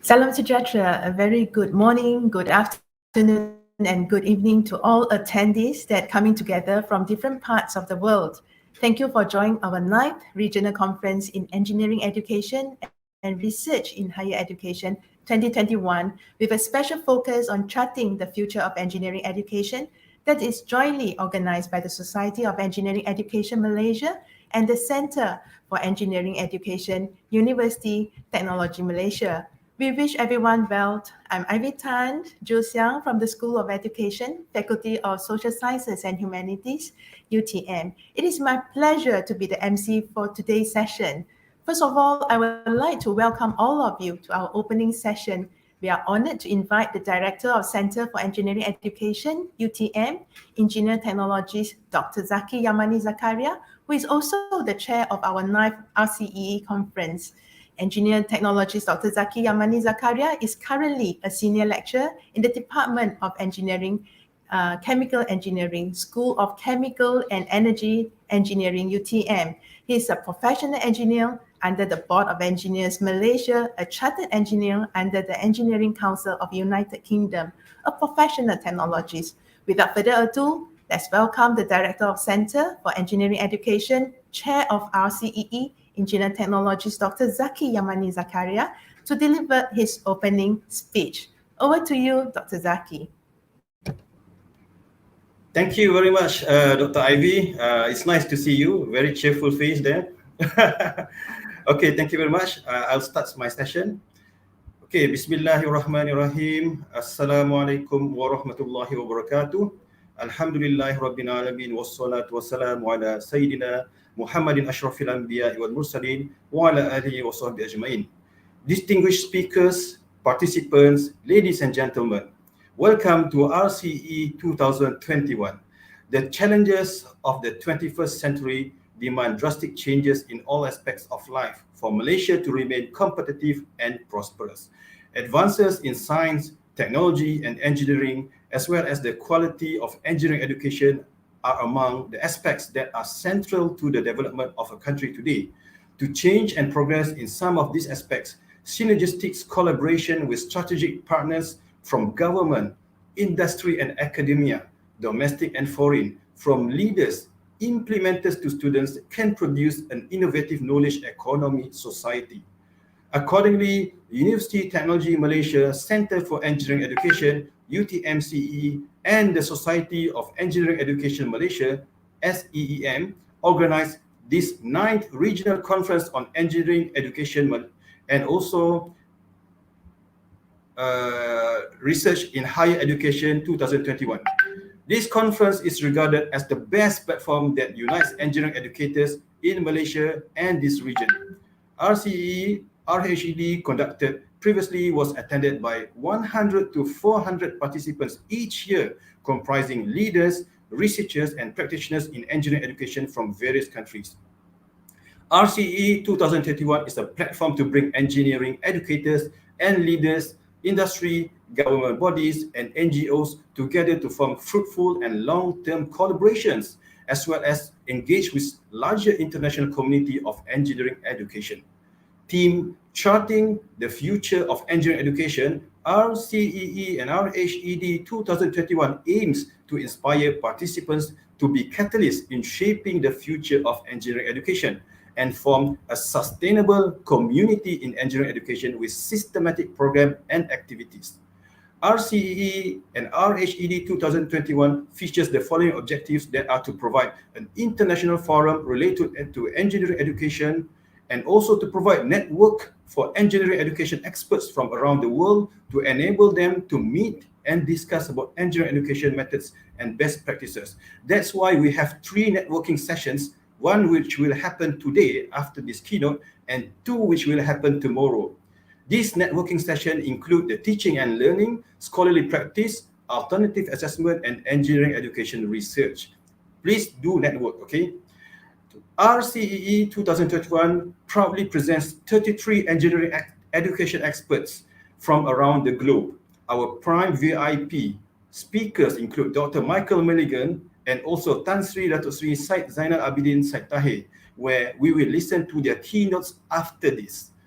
Salam Sejahtera, a very good morning, good afternoon, and good evening to all attendees that coming together from different parts of the world. Thank you for joining our 9th Regional Conference in Engineering Education and Research in Higher Education 2021 with a special focus on charting the future of engineering education that is jointly organized by the Society of Engineering Education Malaysia and the Center for Engineering Education, University Technology Malaysia. We wish everyone well. I'm Ivy Tan Ju Xiang from the School of Education, Faculty of Social Sciences and Humanities, UTM. It is my pleasure to be the MC for today's session. First of all, I would like to welcome all of you to our opening session. We are honored to invite the Director of Center for Engineering Education, UTM, Engineer Technologies, Dr. Zaki Yamani Zakaria, who is also the chair of our 9th RCEE conference. Engineer Technologies Dr. Zaki Yamani Zakaria is currently a senior lecturer in the Department of Engineering, Chemical Engineering, School of Chemical and Energy Engineering, UTM. He is a professional engineer under the Board of Engineers Malaysia, a chartered engineer under the Engineering Council of United Kingdom, a professional technologist. Without further ado, let's welcome the Director of Center for Engineering Education, Chair of RCEE, Engineer Technologist Dr. Zaki Yamani Zakaria, to deliver his opening speech. Over to you, Dr. Zaki. Thank you very much, Dr. Ivy. It's nice to see you. Very cheerful face there. Okay, thank you very much. I'll start my session. Okay, Bismillahirrahmanirrahim. Assalamualaikum warahmatullahi wabarakatuh. Alhamdulillahi rabbil alamin wassalatu wassalamu ala sayyidina Muhammadin ashrafil anbiya wal mursalin wa ala alihi wa sahbihi ajma'in. Distinguished speakers, participants, ladies and gentlemen, welcome to RCE 2021. The challenges of the 21st century demand drastic changes in all aspects of life for Malaysia to remain competitive and prosperous. Advances in science, technology, and engineering, as well as the quality of engineering education, are among the aspects that are central to the development of a country today. To change and progress in some of these aspects, synergistic collaboration with strategic partners from government, industry, and academia, domestic and foreign, from leaders, implementers to students, can produce an innovative knowledge economy society. Accordingly, University Technology Malaysia Center for Engineering Education, UTMCE, and the Society of Engineering Education Malaysia, SEEM, organized this 9th Regional Conference on Engineering Education and also Research in Higher Education 2021. This conference is regarded as the best platform that unites engineering educators in Malaysia and this region. RCEE RHED conducted previously was attended by 100 to 400 participants each year, comprising leaders, researchers, and practitioners in engineering education from various countries. RCEE 2021 is a platform to bring engineering educators and leaders, industry, government bodies, and NGOs together to form fruitful and long-term collaborations, as well as engage with larger international community of engineering education. Theme Charting the Future of Engineering Education, RCEE and RHED 2021 aims to inspire participants to be catalysts in shaping the future of engineering education and form a sustainable community in engineering education with systematic program and activities. RCEE and RHED 2021 features the following objectives that are to provide an international forum related to engineering education, and also to provide network for engineering education experts from around the world to enable them to meet and discuss about engineering education methods and best practices. That's why we have 3 networking sessions, one which will happen today after this keynote, and 2 which will happen tomorrow. These networking sessions include the teaching and learning, scholarly practice, alternative assessment, and engineering education research. Please do network, okay? RCEE 2021 proudly presents 33 engineering education experts from around the globe. Our prime VIP speakers include Dr. Michael Milligan and also Tan Sri Datuk Sri Syed Zainal Abidin Syed Tahir, where we will listen to their keynotes after this.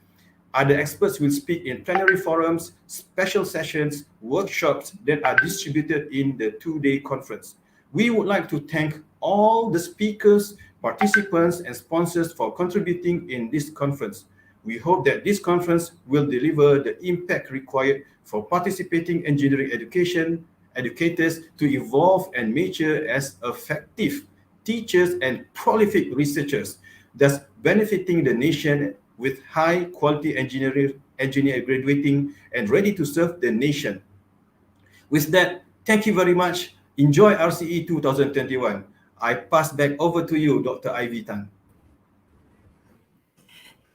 Other experts will speak in plenary forums, special sessions, workshops that are distributed in the two-day conference. We would like to thank all the speakers, participants, and sponsors for contributing in this conference. We hope that this conference will deliver the impact required for participating engineering educators to evolve and mature as effective teachers and prolific researchers, thus benefiting the nation with high quality engineer graduating and ready to serve the nation. With that, thank you very much. Enjoy RCE 2021. I pass back over to you, Dr. Ivy Tan.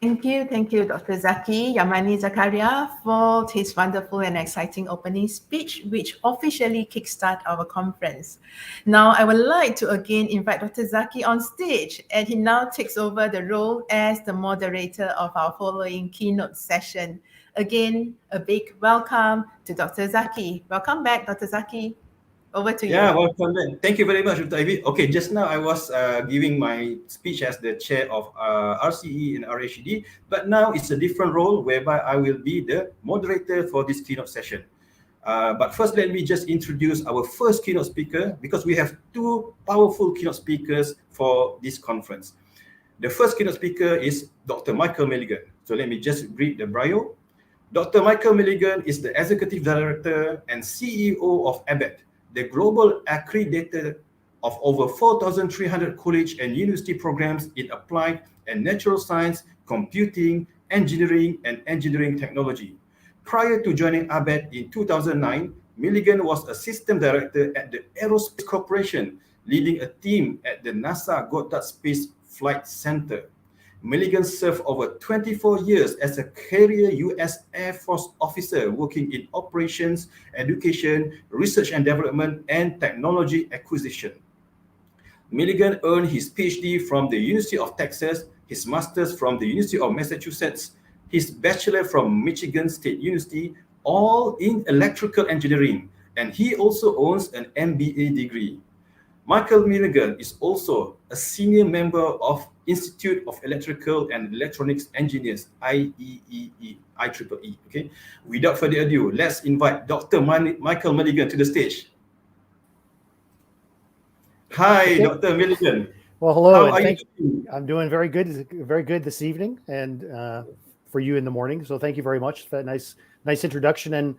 Thank you, Dr. Zaki Yamani Zakaria, for his wonderful and exciting opening speech, which officially kickstart our conference. Now, I would like to again invite Dr. Zaki on stage, and he now takes over the role as the moderator of our following keynote session. Again, a big welcome to Dr. Zaki. Welcome back, Dr. Zaki. Over to you. Yeah, welcome then. Thank you very much, Dr. Ivy. Okay, just now I was giving my speech as the chair of RCE and RHED, but now it's a different role whereby I will be the moderator for this keynote session. But first, let me just introduce our first keynote speaker, because we have two powerful keynote speakers for this conference. The first keynote speaker is Dr. Michael Milligan. So let me just read the bio. Dr. Michael Milligan is the Executive Director and CEO of ABET, the global accreditor of over 4,300 college and university programs in applied and natural science, computing, engineering, and engineering technology. Prior to joining ABET in 2009, Milligan was a system director at the Aerospace Corporation, leading a team at the NASA Goddard Space Flight Center. Milligan served over 24 years as a career U.S. Air Force officer working in operations, education, research and development, and technology acquisition. Milligan earned his PhD from the University of Texas, his master's from the University of Massachusetts, his bachelor from Michigan State University, all in electrical engineering, and he also owns an MBA degree. Michael Milligan is also a senior member of Institute of Electrical and Electronics Engineers, IEEE. Okay. Without further ado, let's invite Dr. Michael Milligan to the stage. Hi, okay. Dr. Milligan. Well, hello. How are you? I'm doing very good this evening, and for you in the morning. So thank you very much for that nice introduction, and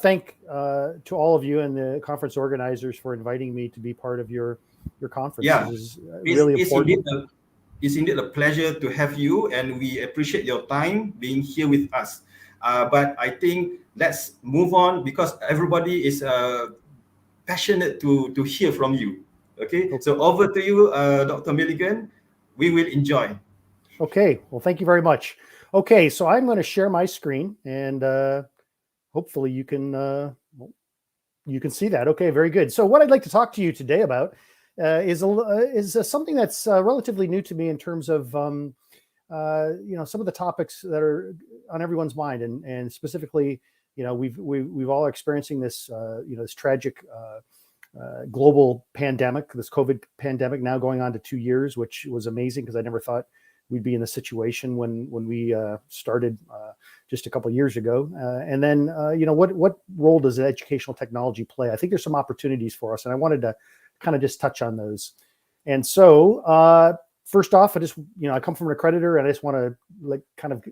thank to all of you and the conference organizers for inviting me to be part of your conference. Yeah, this is really important. It's indeed a pleasure to have you, and we appreciate your time being here with us. But I think let's move on, because everybody is passionate to hear from you. Okay, so over to you, Dr. Milligan. We will enjoy. Okay, well, thank you very much. Okay, so I'm going to share my screen, and hopefully you can see that. Okay, very good. So what I'd like to talk to you today about is something that's relatively new to me in terms of some of the topics that are on everyone's mind, and specifically, we've all experiencing this this tragic global pandemic, this COVID pandemic, now going on to 2 years, which was amazing because I never thought we'd be in this situation when we started just a couple of years ago. And then, what role does educational technology play? I think there's some opportunities for us, and I wanted to kind of just touch on those. And so, first off, I come from an accreditor, and I just want to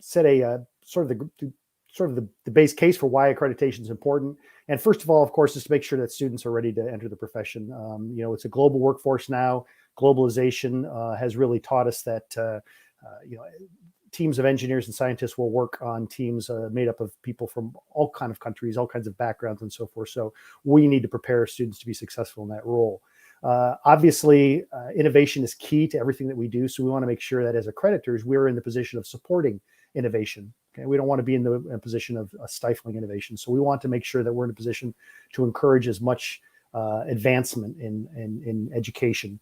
set a sort of the base case for why accreditation is important. And first of all, of course, is to make sure that students are ready to enter the profession. It's a global workforce now. Globalization has really taught us that teams of engineers and scientists will work on teams made up of people from all kinds of countries, all kinds of backgrounds, and so forth. So we need to prepare students to be successful in that role. Obviously, innovation is key to everything that we do. So we want to make sure that as accreditors, we're in the position of supporting innovation. Okay, we don't want to be in a position of stifling innovation. So we want to make sure that we're in a position to encourage as much advancement in education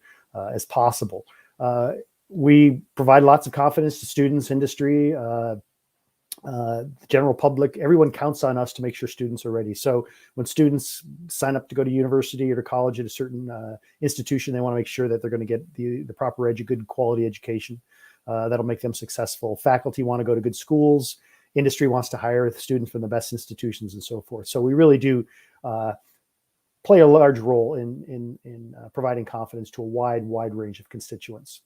as possible. We provide lots of confidence to students, industry, the general public. Everyone counts on us to make sure students are ready. So when students sign up to go to university or to college at a certain institution, they want to make sure that they're going to get the proper good quality education. that'll make them successful. Faculty want to go to good schools. Industry wants to hire students from the best institutions and so forth. So we really do play a large role in providing confidence to a wide range of constituents.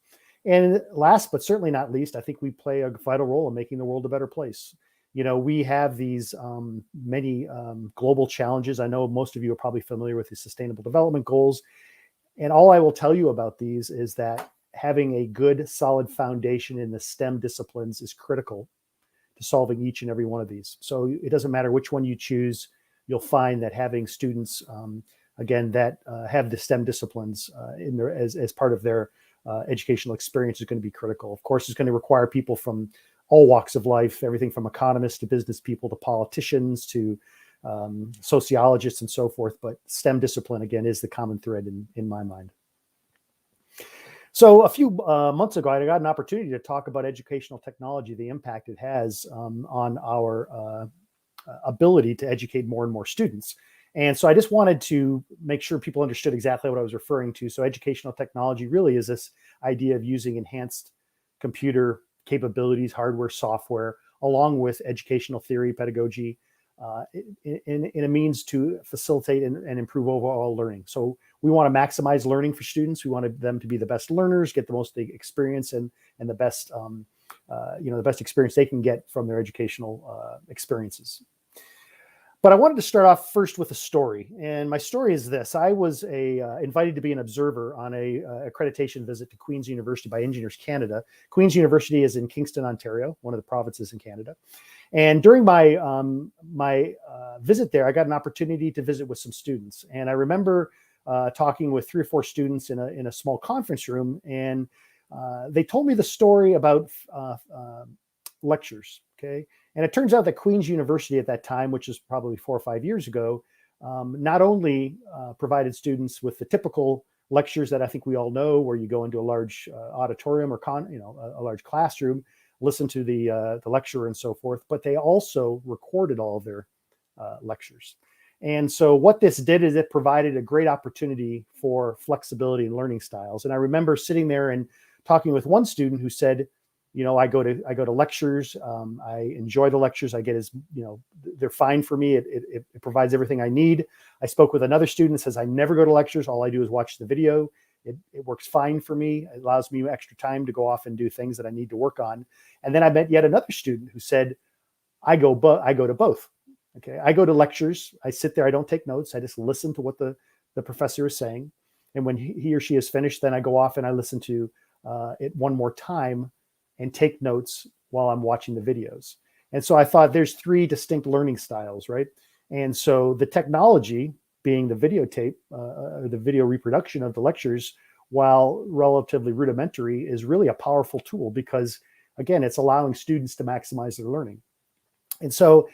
And last but certainly not least, I think we play a vital role in making the world a better place. You know, we have these many global challenges. I know most of you are probably familiar with the Sustainable Development Goals. And all I will tell you about these is that having a good, solid foundation in the STEM disciplines is critical to solving each and every one of these. So it doesn't matter which one you choose, you'll find that having students, again, that have the STEM disciplines in their, as part of their educational experience is going to be critical. Of course, it's going to require people from all walks of life, everything from economists to business people to politicians to sociologists and so forth. But STEM discipline, again, is the common thread in my mind. So a few months ago, I got an opportunity to talk about educational technology, the impact it has on our ability to educate more and more students. And so I just wanted to make sure people understood exactly what I was referring to. So educational technology really is this idea of using enhanced computer capabilities, hardware, software, along with educational theory, pedagogy, in a means to facilitate and improve overall learning. So we want to maximize learning for students. We want them to be the best learners, get the most experience and the best, the best experience they can get from their educational experiences. But I wanted to start off first with a story. And my story is this. I was invited to be an observer on a accreditation visit to Queen's University by Engineers Canada. Queen's University is in Kingston, Ontario, one of the provinces in Canada. And during my visit there, I got an opportunity to visit with some students. And I remember talking with 3 or 4 students in a small conference room. And they told me the story about lectures, okay? And it turns out that Queen's University at that time, which is probably 4 or 5 years ago, not only provided students with the typical lectures that I think we all know, where you go into a large auditorium or a large classroom, listen to the lecturer and so forth, but they also recorded all of their lectures. And so what this did is it provided a great opportunity for flexibility in learning styles. And I remember sitting there and talking with one student who said, you know, I go to lectures. I enjoy the lectures. I get they're fine for me. It provides everything I need. I spoke with another student that says, I never go to lectures. All I do is watch the video. It works fine for me. It allows me extra time to go off and do things that I need to work on. And then I met yet another student who said, I go to both. Okay, I go to lectures. I sit there. I don't take notes. I just listen to what the professor is saying. And when he or she is finished, then I go off and I listen to it one more time and take notes while I'm watching the videos. And so I thought there's 3 distinct learning styles, right? And so the technology being the videotape, the video reproduction of the lectures, while relatively rudimentary, is really a powerful tool because, again, it's allowing students to maximize their learning. And so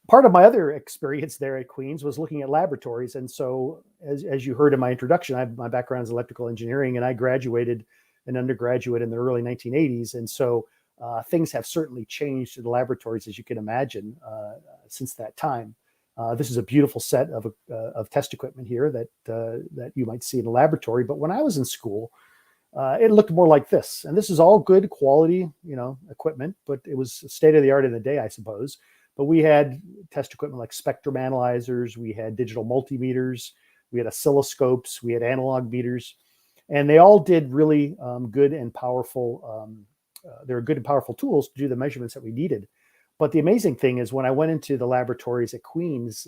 part of my other experience there at Queen's was looking at laboratories. And so as you heard in my introduction, my background is electrical engineering, and I graduated an undergraduate in the early 1980s. And so things have certainly changed in the laboratories, as you can imagine, since that time. This is a beautiful set of test equipment here that you might see in a laboratory. But when I was in school, it looked more like this. And this is all good quality, equipment, but it was state of the art in the day, I suppose. But we had test equipment like spectrum analyzers, we had digital multimeters, we had oscilloscopes, we had analog meters. And they all did really good and powerful. They were good and powerful tools to do the measurements that we needed. But the amazing thing is when I went into the laboratories at Queen's,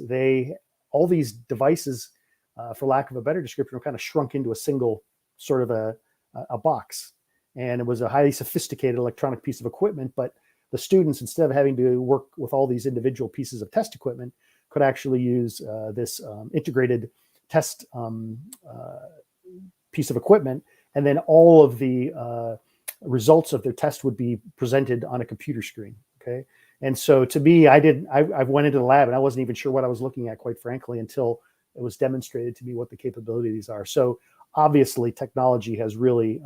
all these devices, for lack of a better description, were kind of shrunk into a single sort of a box. And it was a highly sophisticated electronic piece of equipment. But the students, instead of having to work with all these individual pieces of test equipment, could actually use this integrated test piece of equipment, and then all of the results of their test would be presented on a computer screen. Okay, and so to me, I went into the lab and I wasn't even sure what I was looking at, quite frankly, until it was demonstrated to me what the capabilities are. So obviously, technology has really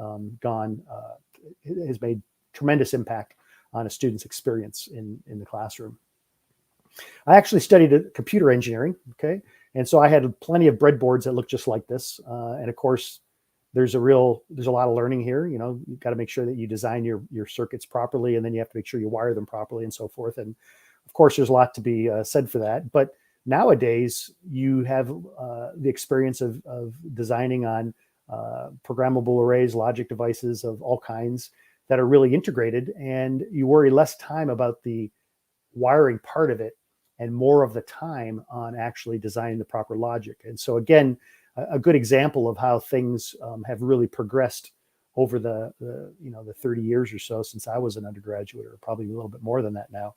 has made tremendous impact on a student's experience in the classroom. I actually studied computer engineering. Okay, and so I had plenty of breadboards that looked just like this, and of course, there's a lot of learning here. You've got to make sure that you design your circuits properly, and then you have to make sure you wire them properly and so forth. And of course, there's a lot to be said for that. But nowadays, you have the experience of designing on programmable arrays, logic devices of all kinds that are really integrated, and you worry less time about the wiring part of it and more of the time on actually designing the proper logic. And so again, a good example of how things have really progressed over the 30 years or so since I was an undergraduate, or probably a little bit more than that now,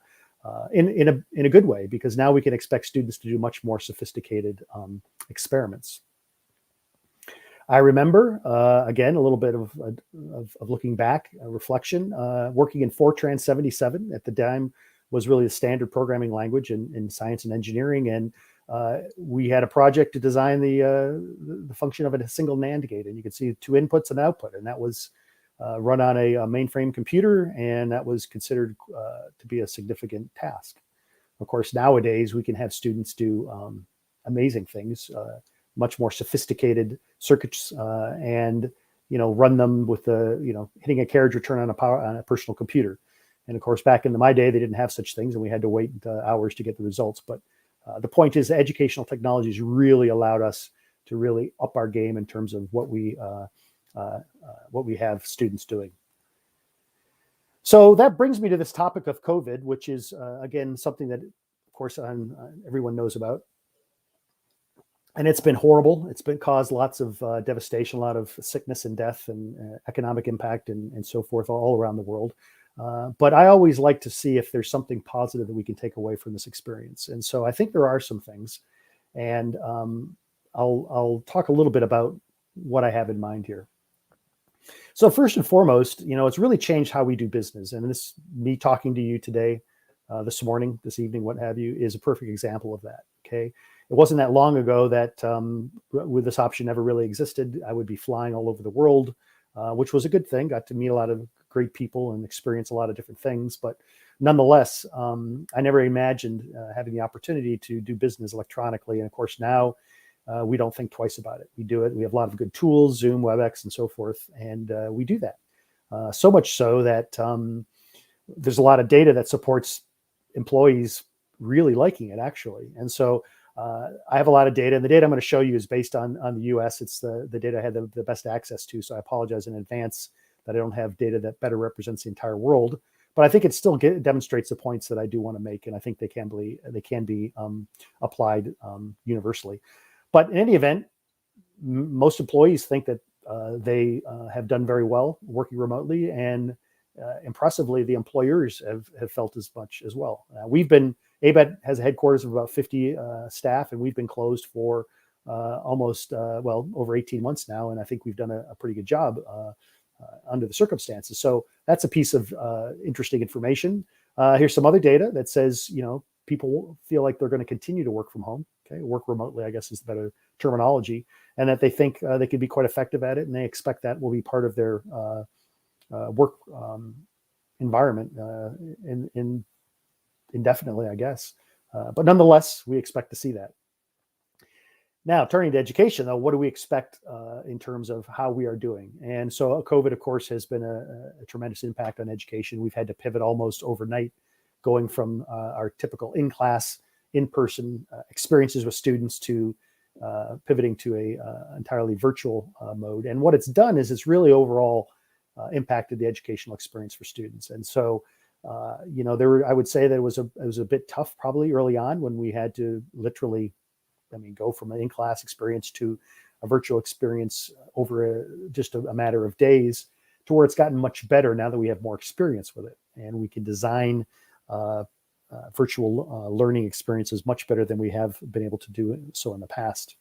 in a good way, because now we can expect students to do much more sophisticated experiments. I remember, again, a little bit of looking back, a reflection, working in Fortran 77 at the time was really the standard programming language in science and engineering. And we had a project to design the function of a single NAND gate. And you can see 2 inputs and output. And that was run on a mainframe computer. And that was considered to be a significant task. Of course, nowadays, we can have students do amazing things, much more sophisticated circuits, and run them with hitting a carriage return on a personal computer. And of course, back in my day, they didn't have such things, and we had to wait hours to get the results. But the point is, educational technologies really allowed us to really up our game in terms of what we have students doing. So that brings me to this topic of COVID, which is again something that, of course, everyone knows about. And it's been horrible. It's been caused lots of devastation, a lot of sickness and death, and economic impact, and so forth, all around the world. But I always like to see if there's something positive that we can take away from this experience. And so I think there are some things. And I'll talk a little bit about what I have in mind here. So first and foremost, it's really changed how we do business. And me talking to you today, this morning, this evening, what have you, is a perfect example of that. Okay. It wasn't that long ago that with this option never really existed, I would be flying all over the world, which was a good thing. Got to meet a lot of great people and experience a lot of different things. But nonetheless, I never imagined having the opportunity to do business electronically. And of course, now we don't think twice about it. We do it. We have a lot of good tools, Zoom, WebEx, and so forth. And we do that. So much so that there's a lot of data that supports employees really liking it, actually. And so I have a lot of data, and the data I'm going to show you is based on the US. It's the data I had the best access to. So I apologize in advance that I don't have data that better represents the entire world, but I think it still demonstrates the points that I do want to make. And I think they can be applied universally. But in any event, most employees think that they have done very well working remotely, and impressively, the employers have felt as much as well. ABET has a headquarters of about 50 staff, and we've been closed for almost, over 18 months now. And I think we've done a pretty good job under the circumstances. So that's a piece of interesting information. Here's some other data that says, people feel like they're going to continue to work from home. Okay, work remotely, I guess, is the better terminology, and that they think they could be quite effective at it, and they expect that will be part of their work environment indefinitely, I guess. But nonetheless, we expect to see that. Now, turning to education, though, what do we expect in terms of how we are doing? And so COVID, of course, has been a tremendous impact on education. We've had to pivot almost overnight, going from our typical in-class, in-person experiences with students to pivoting to a entirely virtual mode. And what it's done is it's really overall impacted the educational experience for students. And so, I would say that it was a bit tough probably early on when we had to literally, go from an in-class experience to a virtual experience over just a matter of days, to where it's gotten much better now that we have more experience with it, and we can design virtual learning experiences much better than we have been able to do so in the past.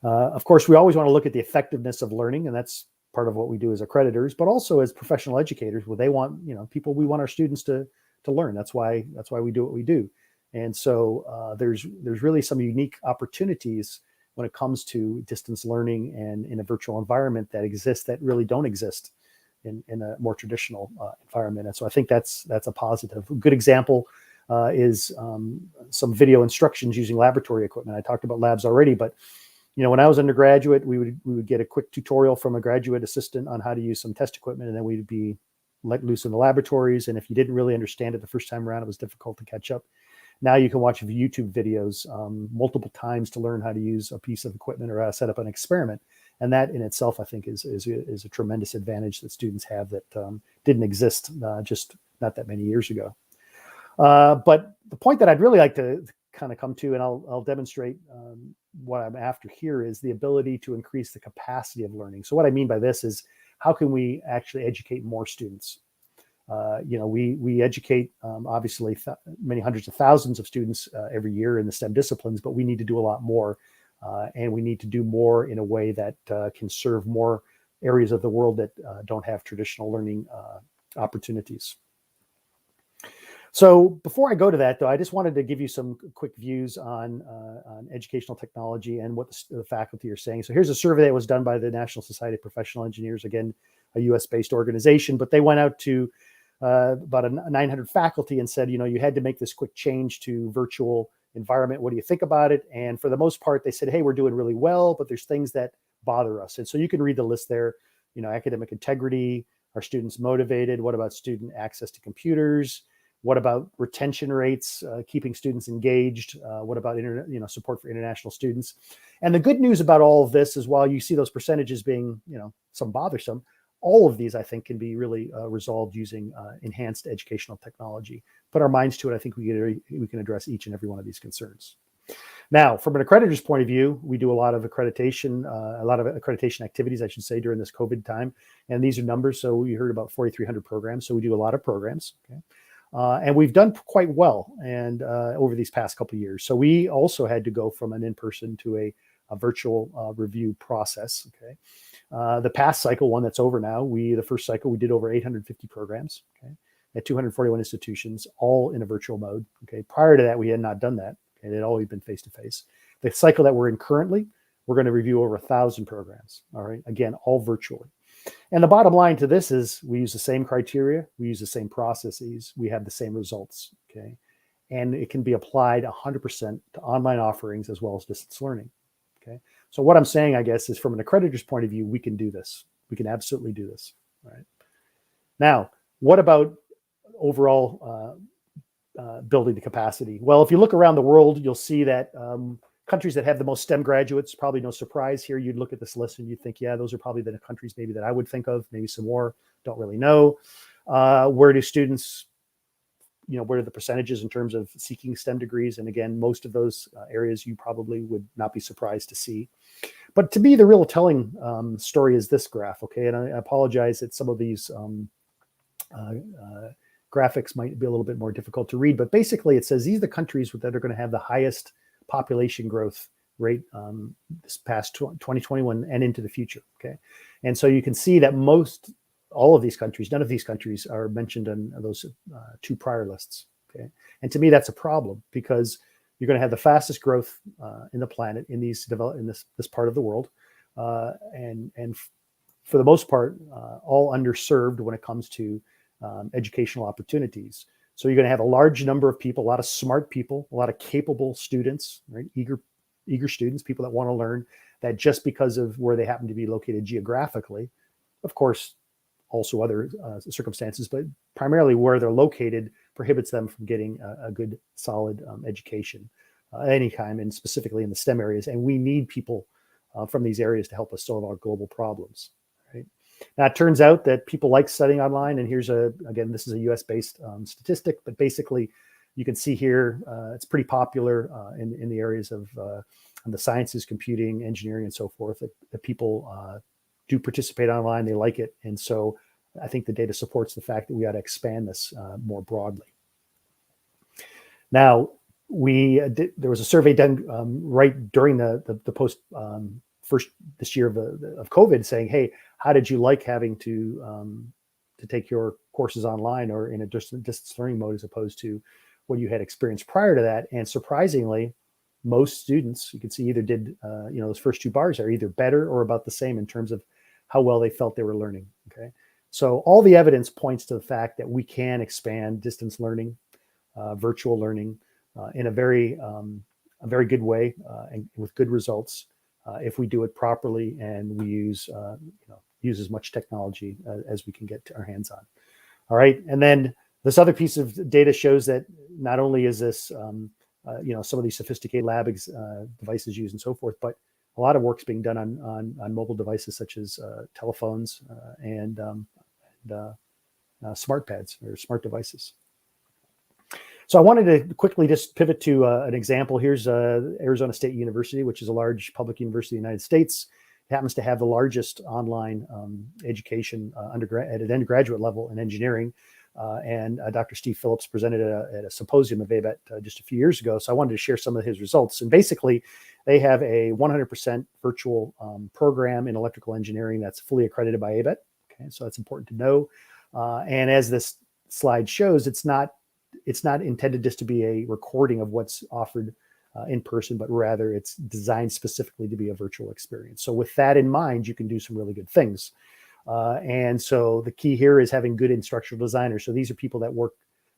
Of course, we always want to look at the effectiveness of learning, and that's part of what we do as accreditors, but also as professional educators, where they want, we want our students to learn. That's why we do what we do. And so there's really some unique opportunities when it comes to distance learning and in a virtual environment that exists that really don't exist in a more traditional environment. And so I think that's a positive. A good example is some video instructions using laboratory equipment. I talked about labs already, but when I was undergraduate, we would get a quick tutorial from a graduate assistant on how to use some test equipment, and then we'd be let loose in the laboratories. And if you didn't really understand it the first time around, it was difficult to catch up. Now you can watch YouTube videos multiple times to learn how to use a piece of equipment or how to set up an experiment. And that in itself, I think, is a tremendous advantage that students have that didn't exist just not that many years ago. But the point that I'd really like to kind of come to, and I'll demonstrate what I'm after here, is the ability to increase the capacity of learning. So what I mean by this is, how can we actually educate more students? We educate obviously many hundreds of thousands of students every year in the STEM disciplines, but we need to do a lot more, and we need to do more in a way that can serve more areas of the world that don't have traditional learning opportunities. So before I go to that, though, I just wanted to give you some quick views on educational technology and what the faculty are saying. So here's a survey that was done by the National Society of Professional Engineers, again, a US-based organization, but they went out to about 900 faculty and said, you had to make this quick change to virtual environment. What do you think about it? And for the most part, they said, hey, we're doing really well, but there's things that bother us. And so you can read the list there, academic integrity, are students motivated? What about student access to computers? What about retention rates, keeping students engaged? What about support for international students? And the good news about all of this is, while you see those percentages being, some bothersome, all of these, I think, can be really resolved using enhanced educational technology. Put our minds to it. I think we can address each and every one of these concerns. Now, from an accreditor's point of view, we do a lot of accreditation activities, I should say, during this COVID time. And these are numbers. So we heard about 4,300 programs. So we do a lot of programs. Okay. And we've done quite well over these past couple of years. So we also had to go from an in-person to a virtual review process. Okay, the past cycle, one that's over now, the first cycle we did over 850 programs. Okay, at 241 institutions, all in a virtual mode. Okay, prior to that, we had not done that. Okay, it had always been face-to-face. The cycle that we're in currently, we're going to review over 1,000 programs. All right, again, all virtually. And the bottom line to this is, we use the same criteria, we use the same processes, we have the same results, okay? And it can be applied 100% to online offerings as well as distance learning, okay? So what I'm saying, I guess, is from an accreditor's point of view, we can do this. We can absolutely do this, right? Now, what about overall building the capacity? Well, if you look around the world, you'll see that countries that have the most STEM graduates, probably no surprise here, you'd look at this list and you'd think, yeah, those are probably the countries maybe that I would think of, maybe some more, don't really know. Where do students, where are the percentages in terms of seeking STEM degrees? And again, most of those areas you probably would not be surprised to see. But to me, the real telling story is this graph, okay? And I apologize that some of these graphics might be a little bit more difficult to read, but basically it says these are the countries that are going to have the highest population growth rate this past 2021 and into the future. Okay, and so you can see that all of these countries, none of these countries are mentioned on those two prior lists. Okay, and to me that's a problem, because you're going to have the fastest growth in the planet in this part of the world, and for the most part all underserved when it comes to educational opportunities. So you're going to have a large number of people, a lot of smart people, a lot of capable students, right? Eager students, people that want to learn, that just because of where they happen to be located geographically, of course, also other circumstances, but primarily where they're located prohibits them from getting a good, solid education any kind, and specifically in the STEM areas. And we need people from these areas to help us solve our global problems. Right? Now, it turns out that people like studying online, and here's again, this is a US-based statistic, but basically you can see here, it's pretty popular in the areas of the sciences, computing, engineering, and so forth, that people do participate online, they like it. And so I think the data supports the fact that we ought to expand this more broadly. Now, there was a survey done right during the post first this year of COVID, saying, hey, how did you like having to take your courses online or in a distance learning mode as opposed to what you had experienced prior to that? And surprisingly, most students, you can see, either did, those first two bars are either better or about the same in terms of how well they felt they were learning. Okay, so all the evidence points to the fact that we can expand distance learning, virtual learning in a very good way and with good results. if we do it properly and we use use as much technology as we can get our hands on. All right, and then this other piece of data shows that not only is this some of these sophisticated lab devices used and so forth, but a lot of work's being done on mobile devices such as telephones and smart pads or smart devices. So I wanted to quickly just pivot to an example. Here's Arizona State University, which is a large public university in the United States. It happens to have the largest online education at an undergraduate level in engineering. And Dr. Steve Phillips presented at a symposium of ABET just a few years ago. So I wanted to share some of his results. And basically, they have a 100% virtual program in electrical engineering that's fully accredited by ABET. Okay, so that's important to know. And as this slide shows, it's not intended just to be a recording of what's offered in person, but rather it's designed specifically to be a virtual experience. So with that in mind, you can do some really good things. And so the key here is having good instructional designers. So these are people that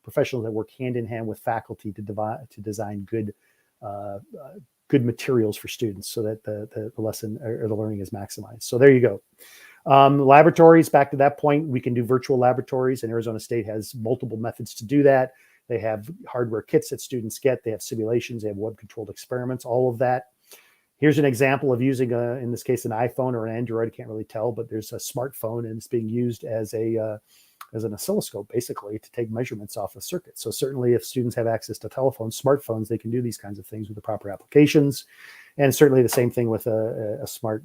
professionals that work hand in hand with faculty to design good materials for students so that the lesson or the learning is maximized. So there you go. Laboratories, back to that point, we can do virtual laboratories, and Arizona State has multiple methods to do that. They have hardware kits that students get. They have simulations. They have web-controlled experiments, all of that. Here's an example of using, in this case, an iPhone or an Android. I can't really tell, but there's a smartphone, and it's being used as an oscilloscope, basically, to take measurements off a circuit. So certainly if students have access to telephones, smartphones, they can do these kinds of things with the proper applications. And certainly the same thing with a smart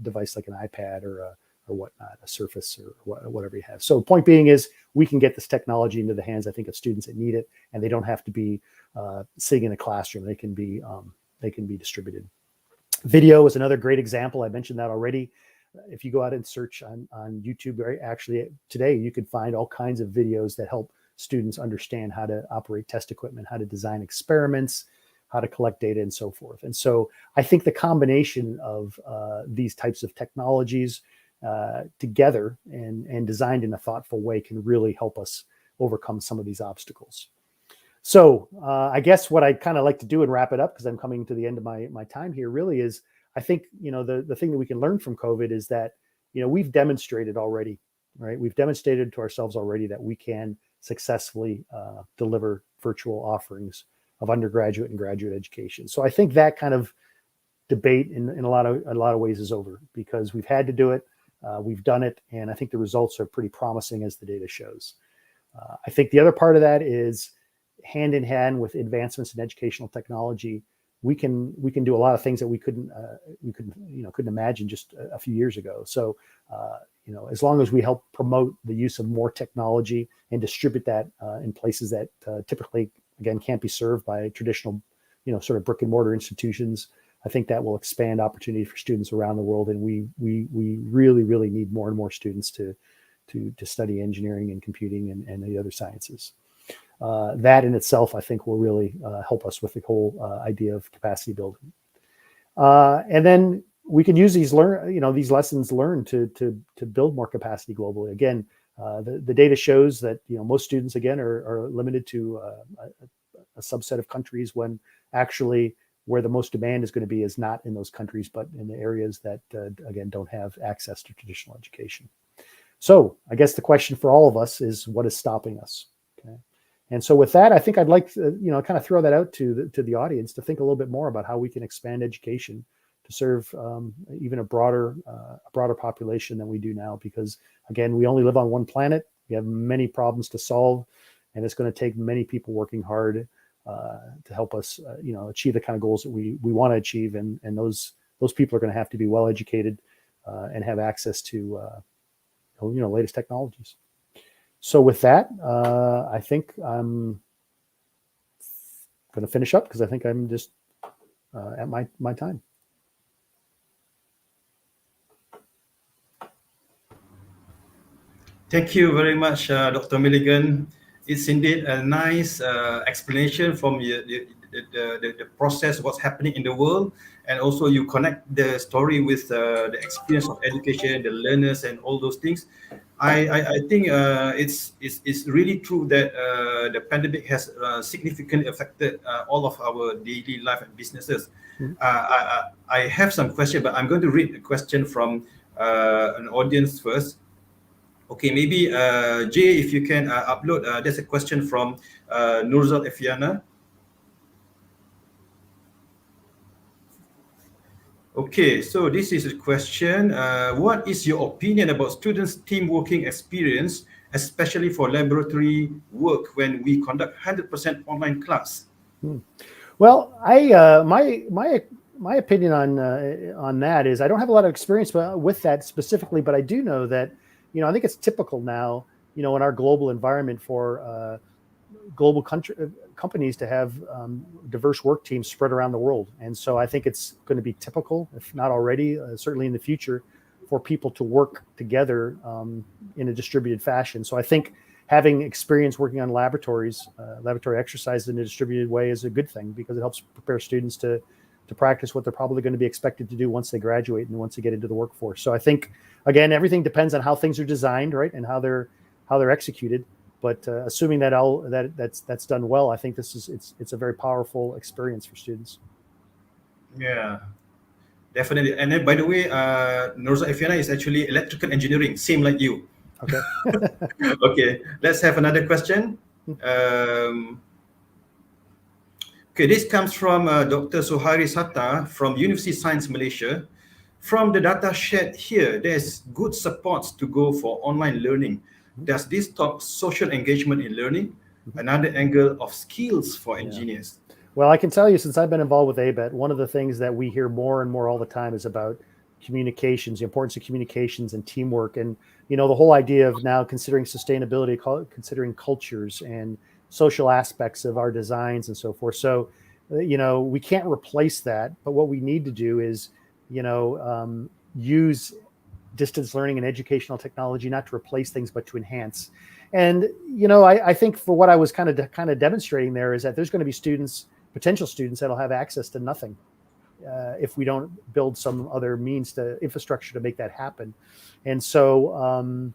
device like an iPad or whatnot, a Surface or whatever you have. So point being is we can get this technology into the hands, I think, of students that need it, and they don't have to be sitting in a classroom. They can be distributed. Video is another great example. I mentioned that already. If you go out and search on YouTube, actually today you could find all kinds of videos that help students understand how to operate test equipment, how to design experiments, how to collect data, and so forth. And so I think the combination of these types of technologies together and designed in a thoughtful way can really help us overcome some of these obstacles. So I guess what I'd kind of like to do and wrap it up, because I'm coming to the end of my time here, really is I think, the thing that we can learn from COVID is that, we've demonstrated already, right? We've demonstrated to ourselves already that we can successfully deliver virtual offerings of undergraduate and graduate education. So I think that kind of debate in a lot of ways is over, because we've had to do it, we've done it, and I think the results are pretty promising as the data shows. I think the other part of that is hand in hand with advancements in educational technology. We can do a lot of things that we couldn't imagine just a few years ago. So as long as we help promote the use of more technology and distribute that in places that typically, again, can't be served by traditional sort of brick and mortar institutions, I think that will expand opportunity for students around the world. And we really need more and more students to study engineering and computing and the other sciences. That in itself, I think, will really help us with the whole idea of capacity building. And then we can use these lessons learned to build more capacity globally. Again, the data shows that most students, again, are limited to a subset of countries, when actually where the most demand is going to be is not in those countries, but in the areas that again don't have access to traditional education. So I guess the question for all of us is, what is stopping us? Okay. And so with that, I think I'd like to, kind of throw that out to the audience to think a little bit more about how we can expand education to serve even a broader population than we do now. Because again, we only live on one planet. We have many problems to solve, and it's going to take many people working hard to help us, achieve the kind of goals that we want to achieve. And those people are going to have to be well educated and have access to, latest technologies. So with that, I think I'm going to finish up, because I think I'm just at my time. Thank you very much, Dr. Milligan. It's indeed a nice explanation from the process, what's happening in the world, and also you connect the story with the experience of education, the learners, and all those things. I think it's really true that the pandemic has significantly affected all of our daily life and businesses. I have some question, but I'm going to read a question from an audience first. Okay, maybe Jay, if you can upload. There's a question from Nurzal Efiana. Okay, so this is a question. What is your opinion about students' team working experience, especially for laboratory work when we conduct 100% online class? Well, my opinion on that is I don't have a lot of experience with that specifically, but I do know that, you know, I think it's typical now, you know, in our global environment for global companies to have diverse work teams spread around the world. And so I think it's going to be typical, if not already, certainly in the future, for people to work together in a distributed fashion. So I think having experience working on laboratory exercises in a distributed way is a good thing, because it helps prepare students to practice what they're probably going to be expected to do once they graduate and once they get into the workforce. So I think, again, everything depends on how things are designed, right, and how they're executed. But assuming that that's done well, I think it's a very powerful experience for students. Yeah, definitely. And then, by the way, Nurza Efiana is actually electrical engineering, same like you. Okay. Okay, let's have another question. Okay, this comes from Dr. Suhari Satta from University Science Malaysia. From the data shared here, there's good supports to go for online learning. Does this stop social engagement in learning? Another angle of skills for engineers. Well, I can tell you, since I've been involved with ABET, one of the things that we hear more and more all the time is about communications, the importance of communications and teamwork. And, you know, the whole idea of now considering sustainability, considering cultures and social aspects of our designs and so forth. So, you know, we can't replace that, but what we need to do is, you know, use distance learning and educational technology not to replace things, but to enhance. And, you know, I think for what I was kind of demonstrating there is that there's going to be potential students that'll have access to nothing if we don't build some other infrastructure to make that happen. And so,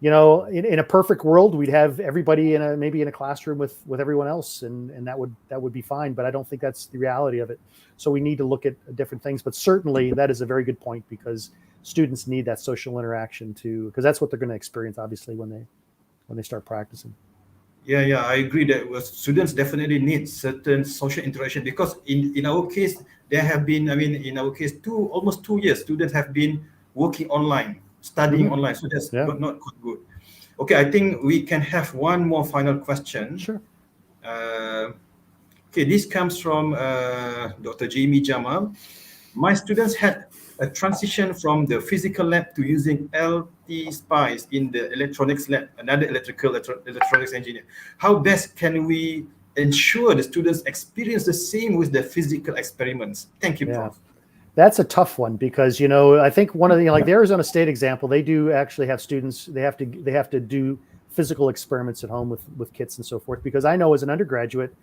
you know, in a perfect world, we'd have everybody maybe in a classroom with everyone else, and that would be fine. But I don't think that's the reality of it. So we need to look at different things. But certainly that is a very good point, because students need that social interaction because that's what they're going to experience, obviously, when they start practicing. Yeah, I agree that students definitely need certain social interaction, because in our case, there have been, in our case, almost 2 years, students have been working online, studying online. So that's not quite good. Okay, I think we can have one more final question. Sure. Okay, this comes from Dr. Jamie Jamal. My students had a transition from the physical lab to using LT Spice in the electronics lab, another electronics engineer. How best can we ensure the students experience the same with the physical experiments? Thank you, Prof. That's a tough one, because, you know, I think one of the, like the Arizona State example, they do actually have students, they have to do physical experiments at home with kits and so forth. Because I know as an undergraduate,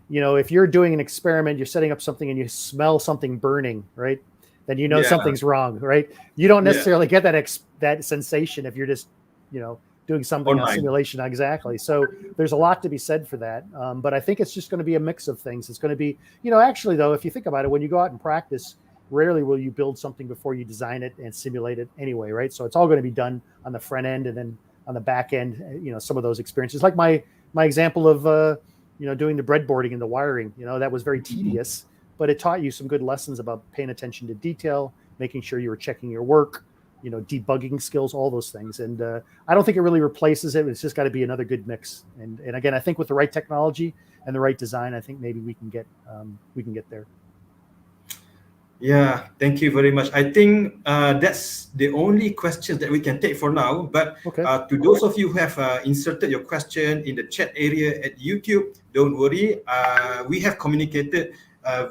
you know, if you're doing an experiment, you're setting up something and you smell something burning, right? Then you know something's wrong, right? You don't necessarily get that sensation if you're just, you know, doing something on simulation. Exactly. So there's a lot to be said for that. But I think it's just going to be a mix of things. It's going to be, you know, actually though, if you think about it, when you go out and practice, rarely will you build something before you design it and simulate it anyway, right? So it's all going to be done on the front end, and then on the back end, you know, some of those experiences, like my example of, you know, doing the breadboarding and the wiring, you know, that was very tedious, but it taught you some good lessons about paying attention to detail, making sure you were checking your work, you know, debugging skills, all those things. And I don't think it really replaces it. It's just got to be another good mix. And again, I think with the right technology and the right design, I think maybe we can get there. Yeah, thank you very much. I think that's the only questions that we can take for now. But to those of you who have inserted your question in the chat area at YouTube, don't worry. We have communicated.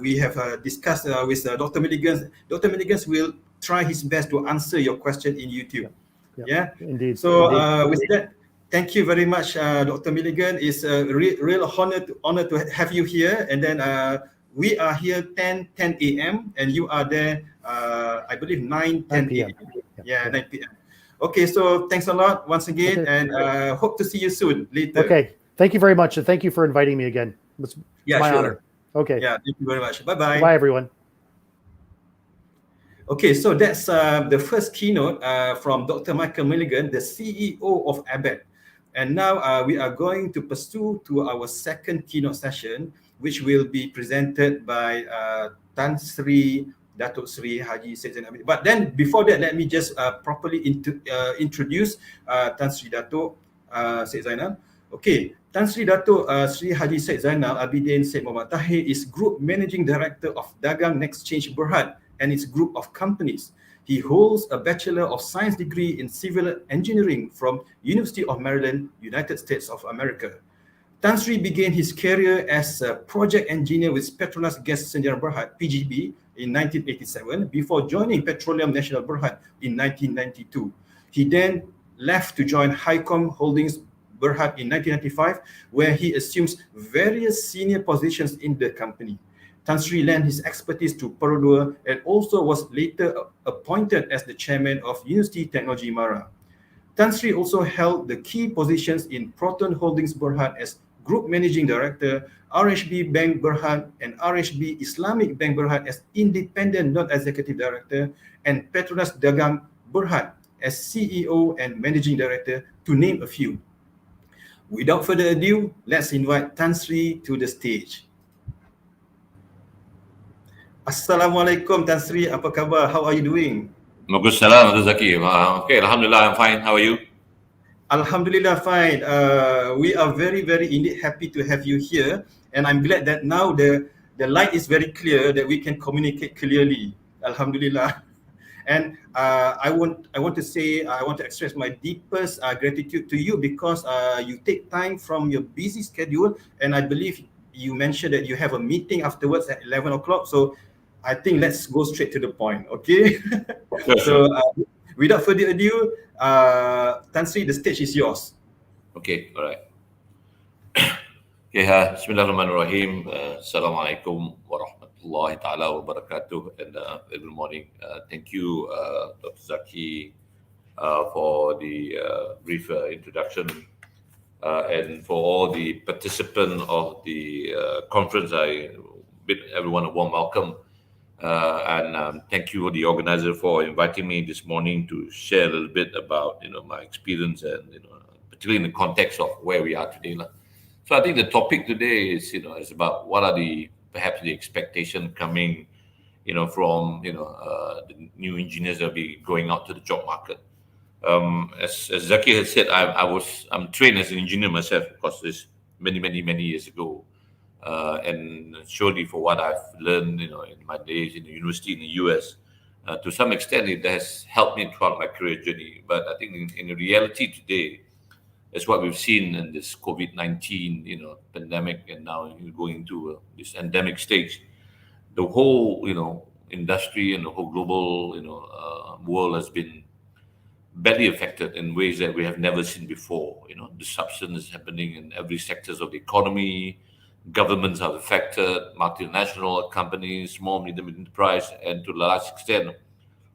We have discussed with Dr. Milligans. Dr. Milligans will try his best to answer your question in YouTube. Yeah, indeed. So indeed. with that, thank you very much, Dr. Milligan. It's a real honor to have you here. And then we are here 10 a.m. and you are there, I believe 9 p.m. a.m. Yeah, 9 p.m. Okay, so thanks a lot once again, and hope to see you soon later. Okay, thank you very much, and thank you for inviting me again. It's my honor. Okay. Yeah, thank you very much. Bye-bye. Bye, everyone. Okay, so that's the first keynote from Dr. Michael Milligan, the CEO of ABET. And now we are going to pursue to our second keynote session, which will be presented by Tan Sri Datuk Sri Haji Said Zainal. But then before that, let me just properly introduce Tan Sri Datuk Said Zainal. Okay, Tan Sri Datuk Sri Haji Said Zainal Abidin Said Muhammad Tahir is Group Managing Director of Dagang Nextchange Berhad and its group of companies. He holds a Bachelor of Science degree in Civil Engineering from University of Maryland, United States of America. Tan Sri began his career as a project engineer with Petronas Gas Senjaran Berhad, PGB, in 1987 before joining Petroleum Nasional Berhad in 1992. He then left to join Highcom Holdings Berhad in 1995, where he assumes various senior positions in the company. Tan Sri lent his expertise to Perodua and also was later appointed as the chairman of University Technology Mara. Tan Sri also held the key positions in Proton Holdings Berhad as Group Managing Director, RHB Bank Berhad and RHB Islamic Bank Berhad as Independent Non-Executive Director, and Petronas Dagang Berhad as CEO and Managing Director, to name a few. Without further ado, let's invite Tan Sri to the stage. Assalamualaikum, Tan Sri. Apa khabar? How are you doing? Waalaikumsalam, Dr. Zaki. Okay, Alhamdulillah, I'm fine. How are you? Alhamdulillah, fine. We are very, very indeed happy to have you here. And I'm glad that now the light is very clear, that we can communicate clearly. Alhamdulillah. And I want to express my deepest gratitude to you because you take time from your busy schedule, and I believe you mentioned that you have a meeting afterwards at 11 o'clock. So I think let's go straight to the point, okay? So without further ado, Tan Sri, the stage is yours. Okay, all right. Okay, Bismillahirrahmanirrahim. Assalamualaikum warahmatullahi ta'ala wabarakatuh. And good morning. Thank you, Dr. Zaki, for the brief introduction. And for all the participants of the conference, I bid everyone a warm welcome. And thank you, the organizer, for inviting me this morning to share a little bit about my experience and particularly in the context of where we are today. So I think the topic today is is about what are perhaps the expectation coming from the new engineers that will be going out to the job market. As Zaki has said, I'm trained as an engineer myself, of course, this many years ago. And surely for what I've learned, in my days in the university in the US, to some extent it has helped me throughout my career journey. But I think in the reality today, as what we've seen in this COVID-19, pandemic, and now going into this endemic stage, the whole, industry and the whole global, world has been badly affected in ways that we have never seen before. Disruption is happening in every sectors of the economy. Governments are affected, multinational companies, small, medium enterprise, and to a large extent,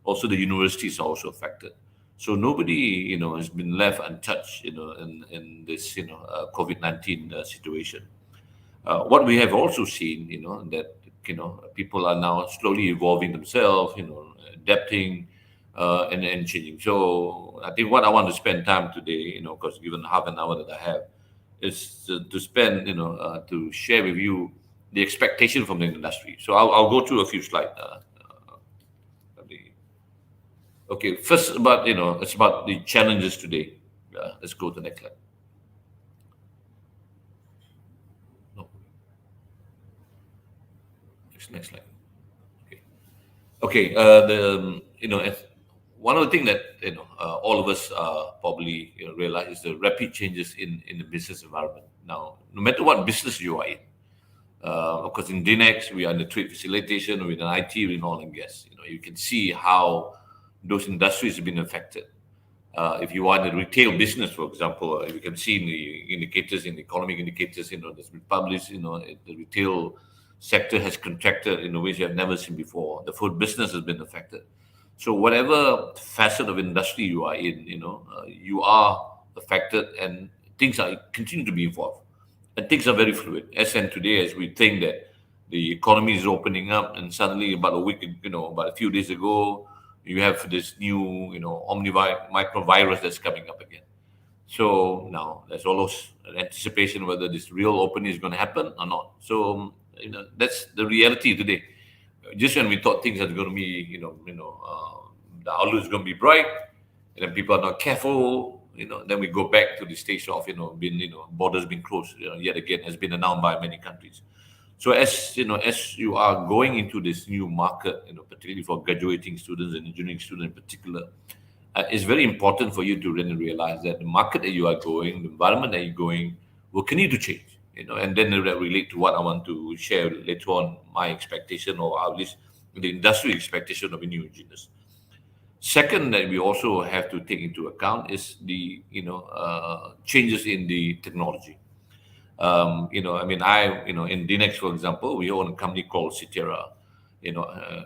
also the universities are also affected. So nobody, has been left untouched, in this, COVID-19 situation. What we have also seen, that people are now slowly evolving themselves, adapting, and changing. So I think what I want to spend time today, because given half an hour that I have, is to spend, to share with you the expectation from the industry. So I'll go through a few slides. Okay, first about, it's about the challenges today. Let's go to the next slide. No. Next slide. Okay. One of the things that all of us probably realize is the rapid changes in the business environment. Now, no matter what business you are in, of course, in DNEX, we are in the trade facilitation, we're in IT, we're in oil and gas. You can see how those industries have been affected. If you are in the retail business, for example, you can see in the indicators, in the economic indicators, that's been published, the retail sector has contracted in a way you have never seen before. The food business has been affected. So whatever facet of industry you are in, you are affected, and things are continue to be involved. And things are very fluid. As and today, as we think that the economy is opening up, and suddenly about a few days ago, you have this new, microvirus that's coming up again. So now there's almost an anticipation whether this real opening is going to happen or not. So that's the reality today. Just when we thought things are going to be, the outlook is going to be bright, and then people are not careful, then we go back to the stage of, borders being closed, yet again, has been announced by many countries. So as you are going into this new market, particularly for graduating students and engineering students in particular, it's very important for you to really realize that the market that you are going, the environment that you're going, will continue to change. And then that relate to what I want to share later on, my expectation, or at least the industry expectation of new engineers. Second, that we also have to take into account is the changes in the technology. In DNX, for example, we own a company called Cetera.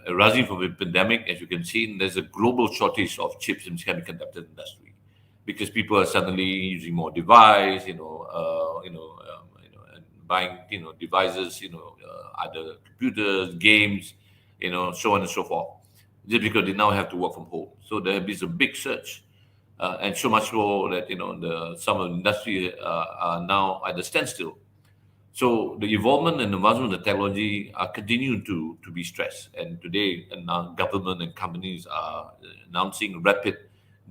Arising from the pandemic, as you can see, there's a global shortage of chips in the semiconductor industry because people are suddenly using more device, buying, devices, other computers, games, so on and so forth, just because they now have to work from home. So there has been a big surge, and so much so that some of the industry are now at a standstill. So the involvement and advancement of the technology are continuing to be stressed. And today, now government and companies are announcing rapid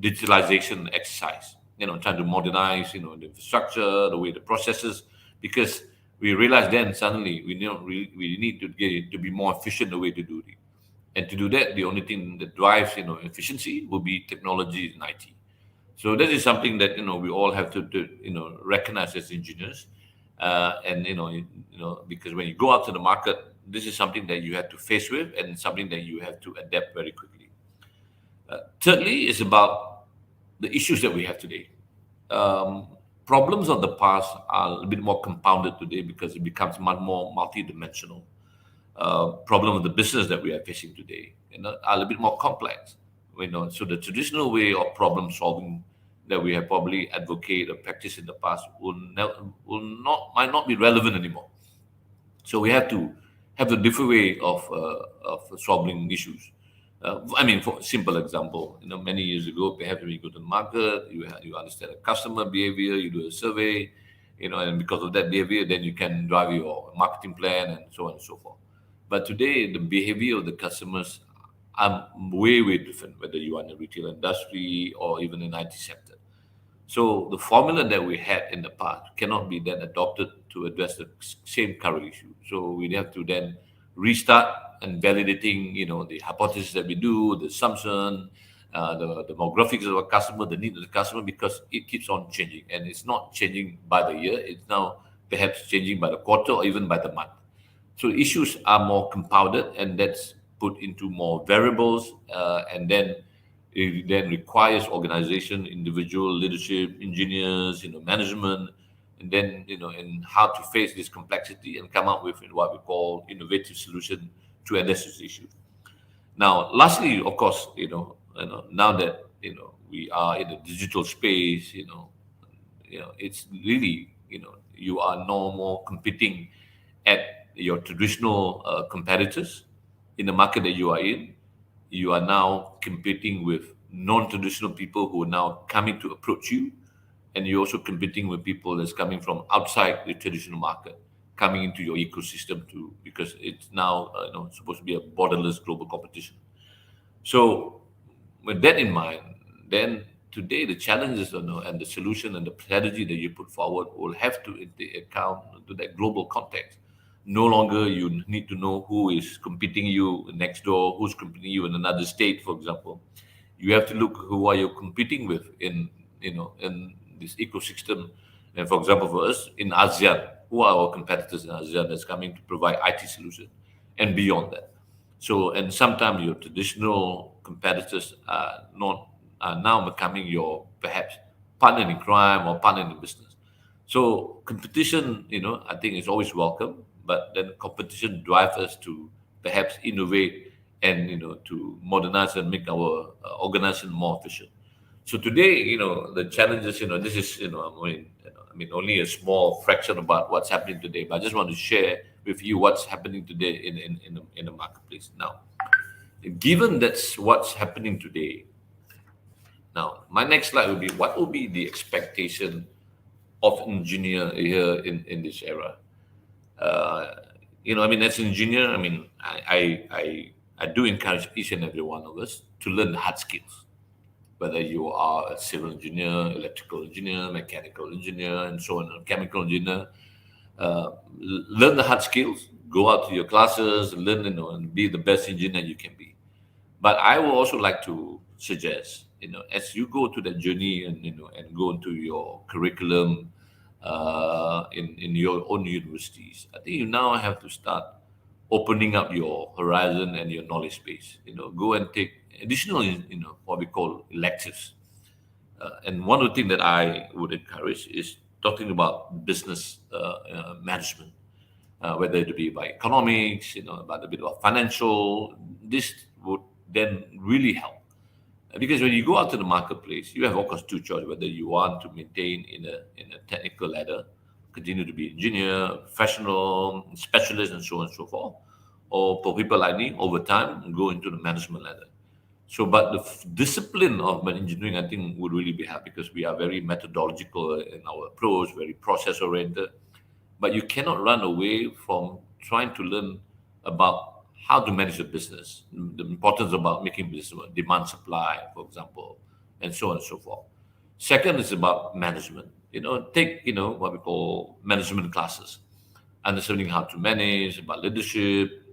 digitalization exercise, trying to modernize, the infrastructure, the way the processes, because we realize then suddenly we need to get to be more efficient the way to do it. And to do that, the only thing that drives, efficiency will be technology and IT. So that is something that, we all have to recognize as engineers. Because when you go out to the market, this is something that you have to face with and something that you have to adapt very quickly. Thirdly, is about the issues that we have today. Problems of the past are a bit more compounded today because it becomes much more multidimensional. Problem of the business that we are facing today, are a bit more complex. So the traditional way of problem solving that we have probably advocated or practiced in the past might not be relevant anymore. So we have to have a different way of solving issues. For simple example, many years ago, perhaps when you go to the market, you understand the customer behavior, you do a survey, and because of that behavior, then you can drive your marketing plan and so on and so forth. But today, the behavior of the customers are way, way different, whether you are in the retail industry or even in IT sector. So the formula that we had in the past cannot be then adopted to address the same current issue. So we have to then restart and validating, the hypothesis that we do, the assumption, the demographics of our customer, the need of the customer, because it keeps on changing. And it's not changing by the year. It's now perhaps changing by the quarter or even by the month. So issues are more compounded, and that's put into more variables, and then it then requires organization, individual leadership, engineers, management, and then in how to face this complexity and come up with what we call innovative solution to address this issue. Now, lastly, of course, now that we are in the digital space, it's really you are no more competing at your traditional competitors in the market that you are in. You are now competing with non-traditional people who are now coming to approach you, and you're also competing with people that's coming from outside the traditional market, coming into your ecosystem too, because it's now supposed to be a borderless global competition. So with that in mind, then today the challenges and the solution and the strategy that you put forward will have to take account to that global context. No longer you need to know who is competing you next door, who's competing you in another state, for example. You have to look who are you competing with in this ecosystem. And for example, for us in ASEAN, who are our competitors in ASEAN that's coming to provide IT solution and beyond that. So, and sometimes your traditional competitors are now becoming your perhaps partner in crime or partner in business. So competition, I think is always welcome, but then competition drives us to perhaps innovate and to modernize and make our organization more efficient. So today, the challenges, this is, I mean, only a small fraction about what's happening today. But I just want to share with you what's happening today in the marketplace now. Given that's what's happening today, now my next slide will be what will be the expectation of engineer here in this era. I mean, as an engineer, I mean, I do encourage each and every one of us to learn the hard skills, whether you are a civil engineer, electrical engineer, mechanical engineer, and so on, chemical engineer. Learn the hard skills, go out to your classes, learn, and be the best engineer you can be. But I would also like to suggest, as you go to that journey and and go into your curriculum in your own universities, I think you now have to start opening up your horizon and your knowledge space. Go and take additional, what we call electives. And one of the things that I would encourage is talking about business management, whether it be by economics, about a bit of financial. This would then really help. Because when you go out to the marketplace, you have, of course, two choices: whether you want to maintain in a technical ladder, continue to be engineer, professional, specialist, and so on and so forth, or for people like me, over time, go into the management ladder. So, but the discipline of engineering, I think, would really be helpful because we are very methodological in our approach, very process oriented. But you cannot run away from trying to learn about how to manage a business, the importance about making business, demand supply, for example, and so on and so forth. Second is about management. Take what we call management classes, understanding how to manage, about leadership,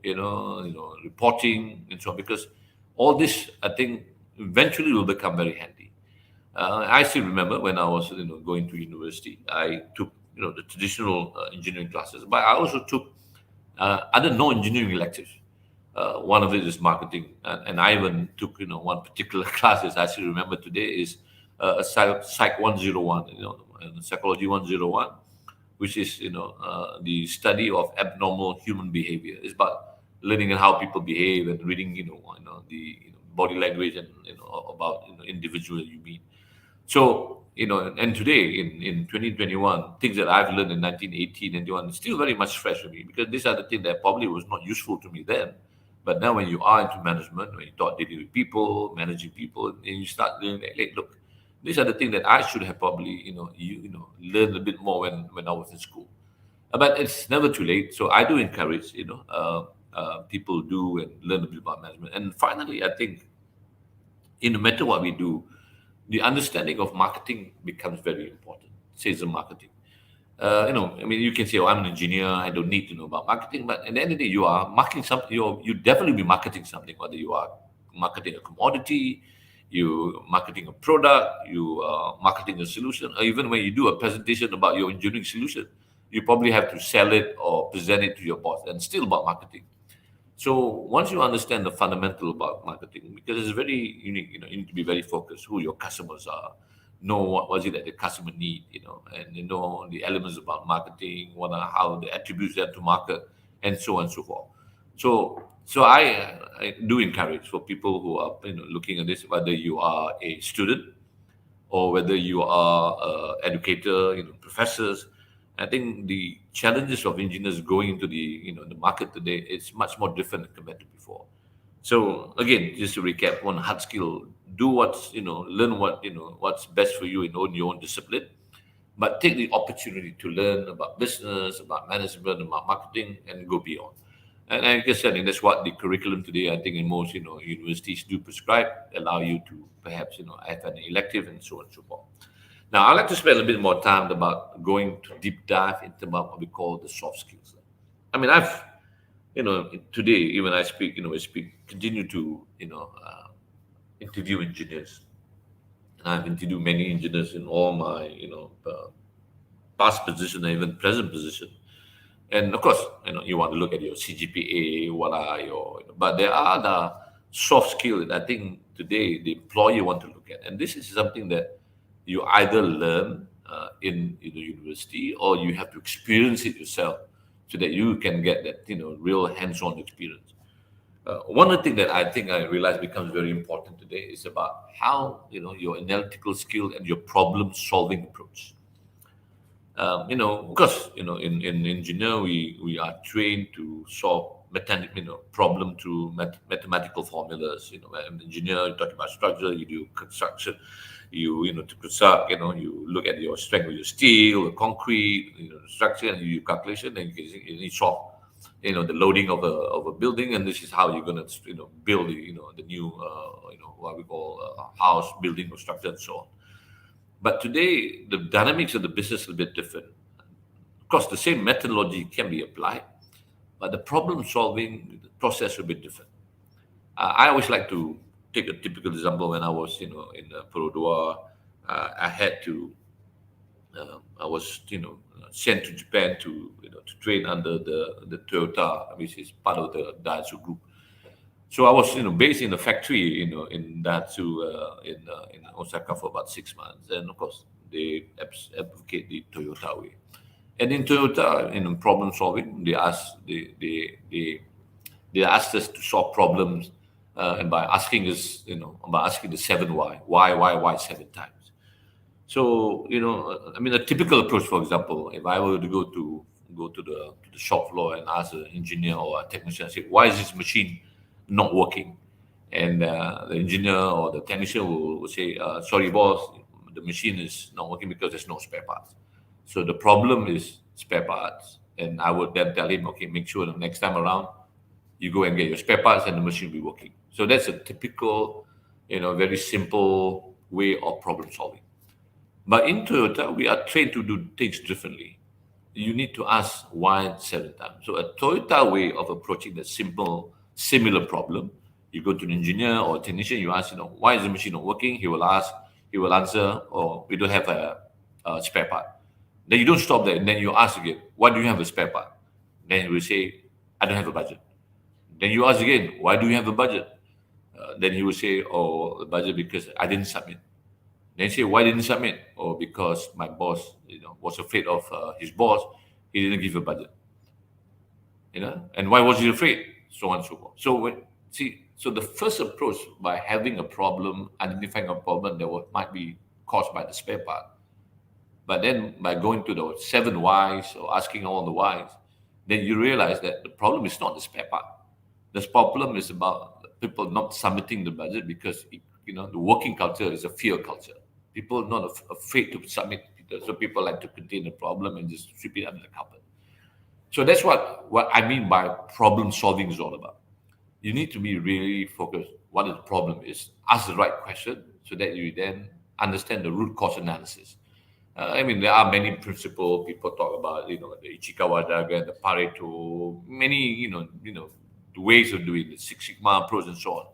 reporting, and so on. Because all this, I think, eventually will become very handy. I still remember when I was, going to university, I took, the traditional engineering classes, but I also took other non-engineering electives. One of it is marketing, and I even took, one particular class, as I still remember today, is a Psych 101, Psychology 101, which is, the study of abnormal human behavior. It's about learning how people behave and reading, the body language and about individual you meet. So and today in 2021, things that I've learned in 1980 and 91 is still very much fresh for me because these are the things that probably was not useful to me then. But now when you are into management, when you start dealing with people, managing people, and you start learning, like, look, these are the things that I should have probably, learned a bit more when I was in school. But it's never too late. So I do encourage, people do and learn a bit about management. And finally, I think, no matter what we do, the understanding of marketing becomes very important. Sales and marketing. I mean, you can say, "Oh, I'm an engineer. I don't need to know about marketing." But at the end of the day, you are marketing something. You definitely be marketing something. Whether you are marketing a commodity, you marketing a product, you are marketing a solution, or even when you do a presentation about your engineering solution, you probably have to sell it or present it to your boss, and still about marketing. So once you understand the fundamental about marketing, because it's very unique, you need to be very focused who your customers are, know what was it that the customer need, and the elements about marketing, what are how the attributes that to market, and so on and so forth. So I do encourage for people who are looking at this, whether you are a student or whether you are educator, professors. I think the challenges of engineers going into the market today is much more different compared to before. So again, just to recap, one hard skill: do what's learn what's best for you in your own discipline, but take the opportunity to learn about business, about management, about marketing, and go beyond. And I guess I think that's what the curriculum today, I think, in most universities do prescribe, allow you to perhaps have an elective and so on and so forth. Now, I'd like to spend a bit more time about going to deep dive into about what we call the soft skills. I mean, I've, today, even I speak, continue to, interview engineers. And I've interviewed many engineers in all my, past position and even present position. And of course, you want to look at your CGPA, what are your, but there are the soft skills that I think today the employer want to look at. And this is something that you either learn in the university, or you have to experience it yourself, so that you can get that real hands-on experience. One of the things that I think I realized becomes very important today is about how your analytical skill and your problem-solving approach. Because in engineer we are trained to solve problem through mathematical formulas. An engineer, you talk about structure, you do construction, to construct, you look at your strength of your steel, the concrete, the structure, and you do calculation, and you solve the loading of a building, and this is how you're going to build the new what we call house, building, or structure, and so on. But today, the dynamics of the business is a bit different. Of course, the same methodology can be applied, but the problem-solving process is a bit different. I always like to take a typical example. When I was, in Perodua, I was, sent to Japan to train under the Toyota, which is part of the Daihatsu group. So I was, based in a factory, in Daihatsu, in Osaka for about 6 months, and of course they advocate the Toyota way. And in Toyota, in problem solving, they asked us to solve problems, and by asking us, the 7 why 7 times. So a typical approach, for example, if I were to go to the shop floor and ask an engineer or a technician, say, why is this machine not working? And the engineer or the technician will say, sorry boss, the machine is not working because there's no spare parts. So the problem is spare parts. And I would then tell him, okay, make sure the next time around you go and get your spare parts and the machine will be working. So that's a typical, very simple way of problem solving. But in Toyota, we are trained to do things differently. You need to ask why 7 times. So a Toyota way of approaching that similar problem, you go to an engineer or a technician, you ask, why is the machine not working? He will answer, oh, we don't have a spare part. Then you don't stop there, and then you ask again, why do you have a spare part? Then he will say, I don't have a budget. Then you ask again, why do you have a budget? Then he will say, oh, the budget because I didn't submit. Then you say, why didn't you submit? Oh, because my boss, was afraid of his boss. He didn't give a budget. And why was he afraid? So on and so forth. So the first approach, by having a problem, identifying a problem that might be caused by the spare part, but then by going to the 7 whys or asking all the whys, then you realize that the problem is not the spare part. The problem is about people not submitting the budget because the working culture is a fear culture. People are not afraid to submit, so people like to contain the problem and just sweep it under the carpet. So that's what I mean by problem solving is all about. You need to be really focused what the problem is, ask the right question so that you then understand the root cause analysis. There are many principles people talk about, the Ichikawa diagram, the Pareto, many, the ways of doing the Six Sigma approach and so on.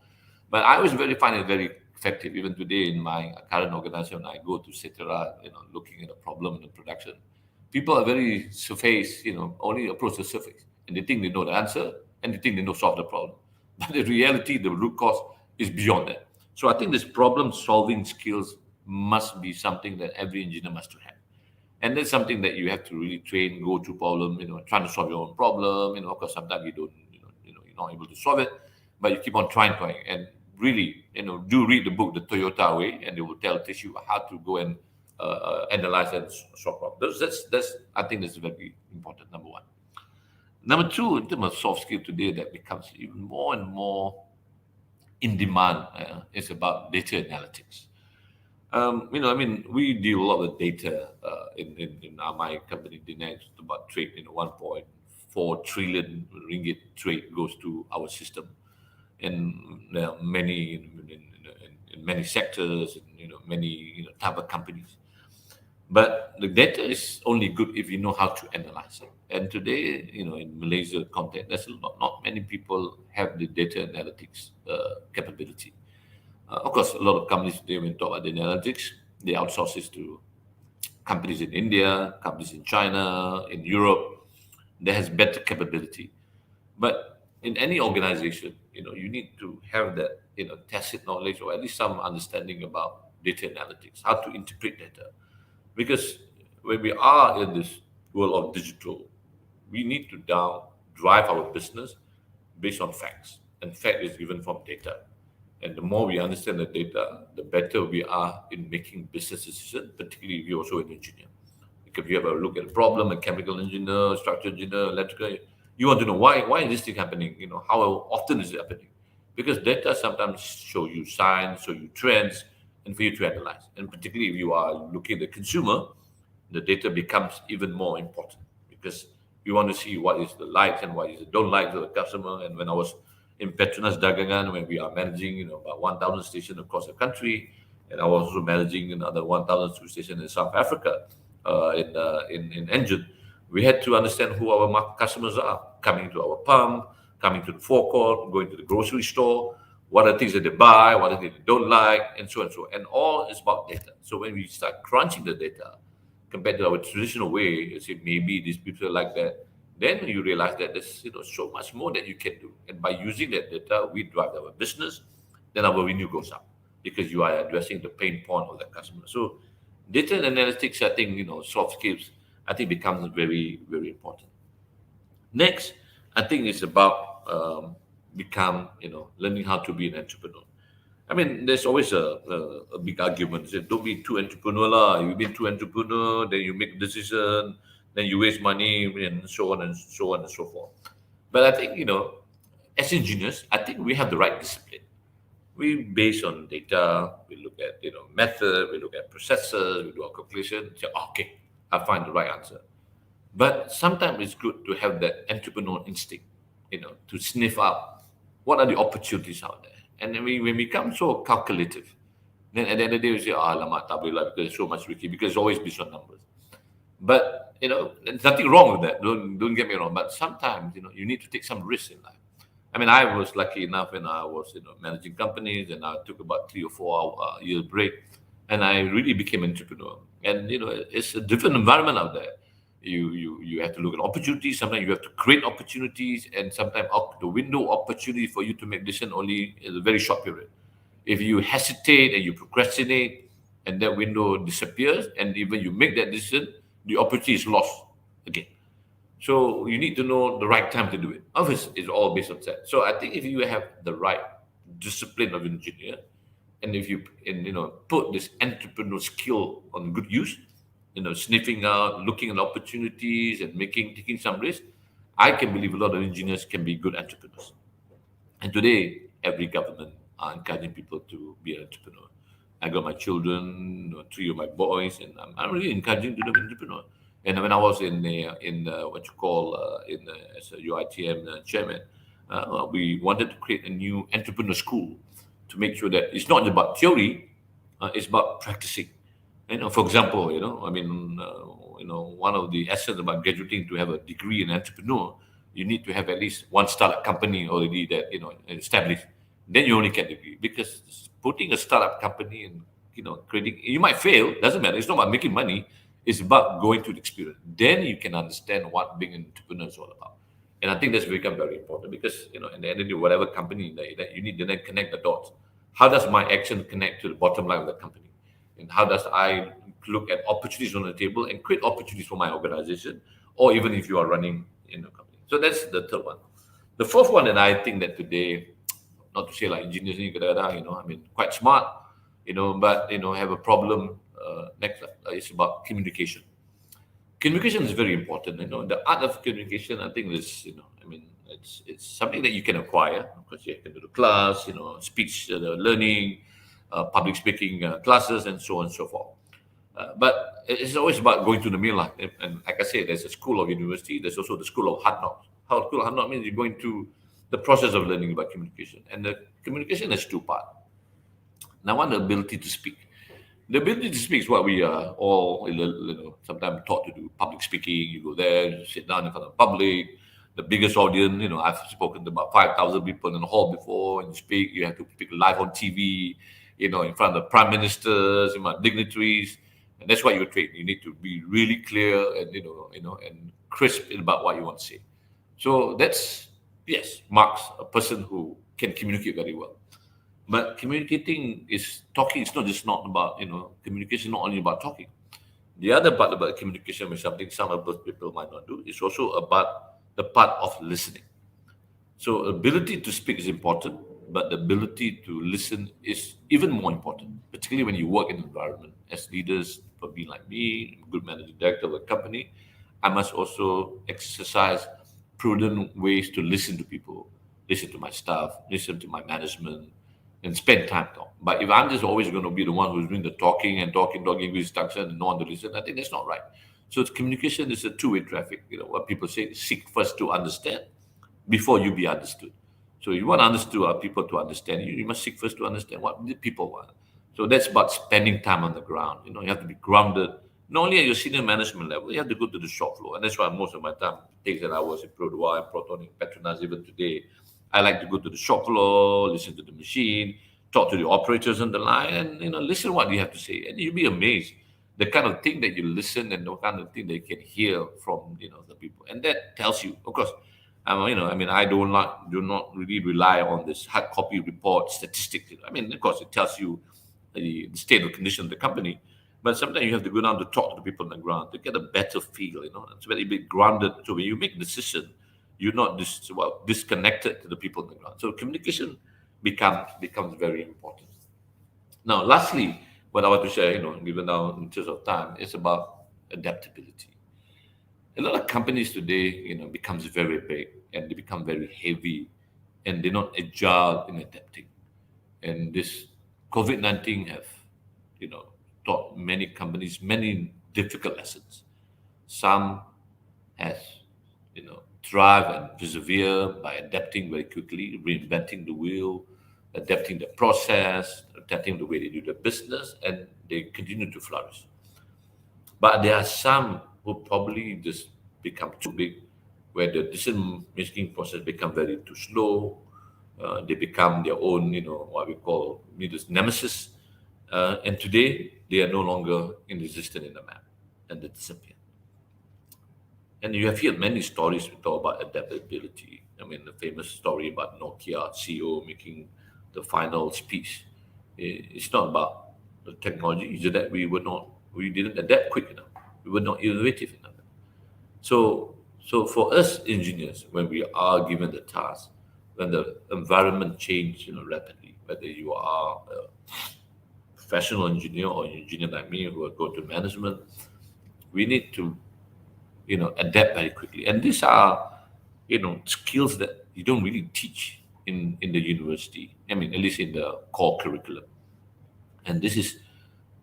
But I always find it very effective. Even today in my current organization, I go to Cetera, looking at the problem in the production. People are very surface, only approach the surface. And they think they know the answer, and they think they know solve the problem. But in reality, the root cause is beyond that. So I think this problem-solving skills must be something that every engineer must have. And that's something that you have to really train, go through problem, trying to solve your own problem, because sometimes you don't, you're not able to solve it, but you keep on trying. And really, do read the book, The Toyota Way, and it will teach you how to go and analyze and solve problems. That's I think that's very important, number one. Number two, in terms of soft skill today that becomes even more and more in demand is about data analytics. We deal a lot with data in my company, Dinesh, about trade. 1.4 trillion ringgit trade goes to our system, and there are many in many sectors, many type of companies. But the data is only good if you know how to analyze it. And today, in Malaysia context, there's not many people have the data analytics capability. Of course, a lot of companies today, when we talk about the analytics, they outsource it to companies in India, companies in China, in Europe. That has better capability. But in any organization, you need to have that, tacit knowledge or at least some understanding about data analytics, how to interpret data. Because when we are in this world of digital, we need to drive our business based on facts. And fact is given from data. And the more we understand the data, the better we are in making business decisions, particularly if you're also an engineer. If you have a look at a problem, a chemical engineer, structural engineer, electrical, you want to know why is this thing happening? How often is it happening? Because data sometimes show you signs, show you trends, and for you to analyze. And particularly if you are looking at the consumer, the data becomes even more important because you want to see what is the likes and what is the don't like of the customer. And when I was in Petronas Dagangan, when we are managing, about 1,000 stations across the country, and I was also managing another 1,000 stations in South Africa, in Engine, we had to understand who our customers are coming to our pump, coming to the forecourt, going to the grocery store, what are things that they buy, what are things they don't like, and so and so. And all is about data. So when we start crunching the data, compared to our traditional way, you say maybe these people are like that, then you realize that there's so much more that you can do. And by using that data, we drive our business, then our revenue goes up because you are addressing the pain point of the customer. So data and analytics, I think, soft skills, I think becomes very, very important. Next, I think it's about learning how to be an entrepreneur. I mean, there's always a big argument. Say, don't be too entrepreneur lah. You be too entrepreneur, then you make a decision, then you waste money, and so on and so on and so forth. But I think, as engineers, I think we have the right discipline. We base on data, we look at method, we look at processes, we do our calculation, say, okay, I find the right answer. But sometimes it's good to have that entrepreneurial instinct, to sniff out what are the opportunities out there. And then when we become so calculative, then at the end of the day, we say, alamak, tak boleh lah, because there's so much risky, because it's always based on numbers. But, there's nothing wrong with that. Don't get me wrong. But sometimes, you need to take some risks in life. I mean, I was lucky enough when I was, managing companies, and I took about 3 or 4 years break, and I really became an entrepreneur. And, it's a different environment out there. You have to look at opportunities. Sometimes you have to create opportunities, and sometimes the window opportunity for you to make decision only is a very short period. If you hesitate and you procrastinate, and that window disappears, and even you make that decision, the opportunity is lost again. So you need to know the right time to do it. Obviously, it's all based on that. So I think if you have the right discipline of engineer, and if you put this entrepreneurial skill on good use, sniffing out, looking at opportunities, and taking some risks, I can believe a lot of engineers can be good entrepreneurs. And today, every government are encouraging people to be an entrepreneur. I got my children, 3 of my boys, and I'm really encouraging them to be an entrepreneur. And when I was as a UITM chairman, we wanted to create a new entrepreneur school to make sure that it's not about theory, it's about practicing. For example, one of the essence about graduating to have a degree in entrepreneur, you need to have at least one startup company already that established. Then you only get a degree, because putting a startup company and creating, you might fail, doesn't matter. It's not about making money. It's about going through the experience. Then you can understand what being an entrepreneur is all about. And I think that's become very important, because in the end of the day, whatever company that you need to then connect the dots. How does my action connect to the bottom line of the company? And how does I look at opportunities on the table and create opportunities for my organization, or even if you are running in a company? So that's the third one. The fourth one, and I think that today, not to say like engineers, quite smart, but have a problem. Next, it's about communication. Communication is very important. The art of communication, I think, is it's something that you can acquire, because you can do the class, speech learning, public speaking classes, and so on and so forth. But it's always about going to the mill. And like I said, there's a school of university. There's also the school of hard knocks. School of hard knocks means you're going to the process of learning about communication. And the communication has 2 parts. Now, one, the ability to speak. The ability to speak is what we are all sometimes taught to do. Public speaking, you go there, you sit down in front of the public, the biggest audience. I've spoken to about 5,000 people in the hall before, and you speak. You have to speak live on TV, in front of the prime ministers, dignitaries, and that's what you're trained. You need to be really clear and and crisp about what you want to say. So that's marks a person who can communicate very well. But communicating is talking. It's not about, communication. Not only about talking. The other part about communication is something some of those people might not do. It's also about the part of listening. So ability to speak is important, but the ability to listen is even more important, particularly when you work in an environment. As leaders, for being like me, good managing director of a company, I must also exercise prudent ways to listen to people, listen to my staff, listen to my management, and spend time talk. But if I'm just always going to be the one who's doing the talking and talking with instruction and no one to listen, I think that's not right. So it's communication is a two-way traffic. What people say, seek first to understand before you be understood. So you want understood people to understand you, you must seek first to understand what the people want. So that's about spending time on the ground. You have to be grounded, not only at your senior management level, you have to go to the shop floor. And that's why most of my time, things that I was in Produa and Proton, Petronas, even today, I like to go to the shop floor, listen to the machine, talk to the operators on the line, and listen what you have to say. And you'll be amazed the kind of thing that you listen and the kind of thing that you can hear from the people. And that tells you, of course, I do not really rely on this hard copy report statistics. Of course, it tells you the state of condition of the company, but sometimes you have to go down to talk to the people on the ground to get a better feel. It's very bit grounded. So when you make a decision, you're not disconnected to the people on the ground. So communication becomes very important. Now, lastly, what I want to share, given now in terms of time, is about adaptability. A lot of companies today, becomes very big and they become very heavy, and they're not agile in adapting. And this COVID-19 have, taught many companies many difficult lessons. Some has, thrive and persevere by adapting very quickly, reinventing the wheel, adapting the process, adapting the way they do the business, and they continue to flourish. But there are some who probably just become too big, where the decision-making process become very too slow. They become their own, what we call leaders' nemesis. And today, they are no longer existent in the map, and they disappear. And you have heard many stories we talk about adaptability. The famous story about Nokia CEO making the final speech. It's not about the technology, it's that we didn't adapt quick enough. We were not innovative enough. So for us engineers, when we are given the task, when the environment changes, rapidly, whether you are a professional engineer or an engineer like me who are going to management, we need to, adapt very quickly. And these are, skills that you don't really teach in the university. At least in the core curriculum. And this is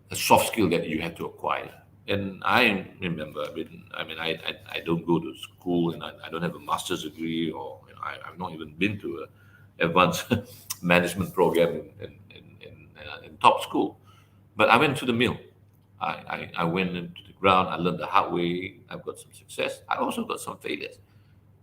a soft skill that you have to acquire. And I remember, I don't go to school, and I don't have a master's degree, or I've not even been to an advanced management program in top school. But I went to the mill. I went into the ground. I learned the hard way. I've got some success. I also got some failures.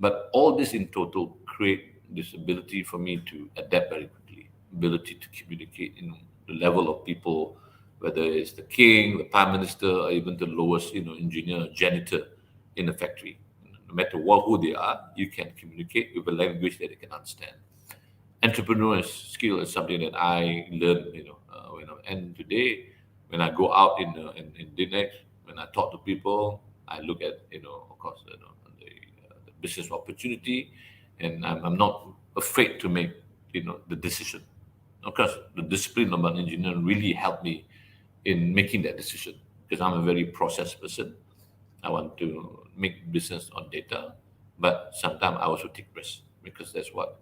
But all this in total create this ability for me to adapt very quickly, ability to communicate in the level of people, whether it's the king, the prime minister, or even the lowest, engineer, janitor in the factory. No matter who they are, you can communicate with a language that they can understand. Entrepreneurial skill is something that I learned, and today when I go out in DINEX, when I talk to people, I look at, of course, the business opportunity, and I'm not afraid to make, the decision. Of course, the discipline of an engineer really helped me in making that decision, because I'm a very process person. I want to make business on data, but sometimes I also take risks, because that's what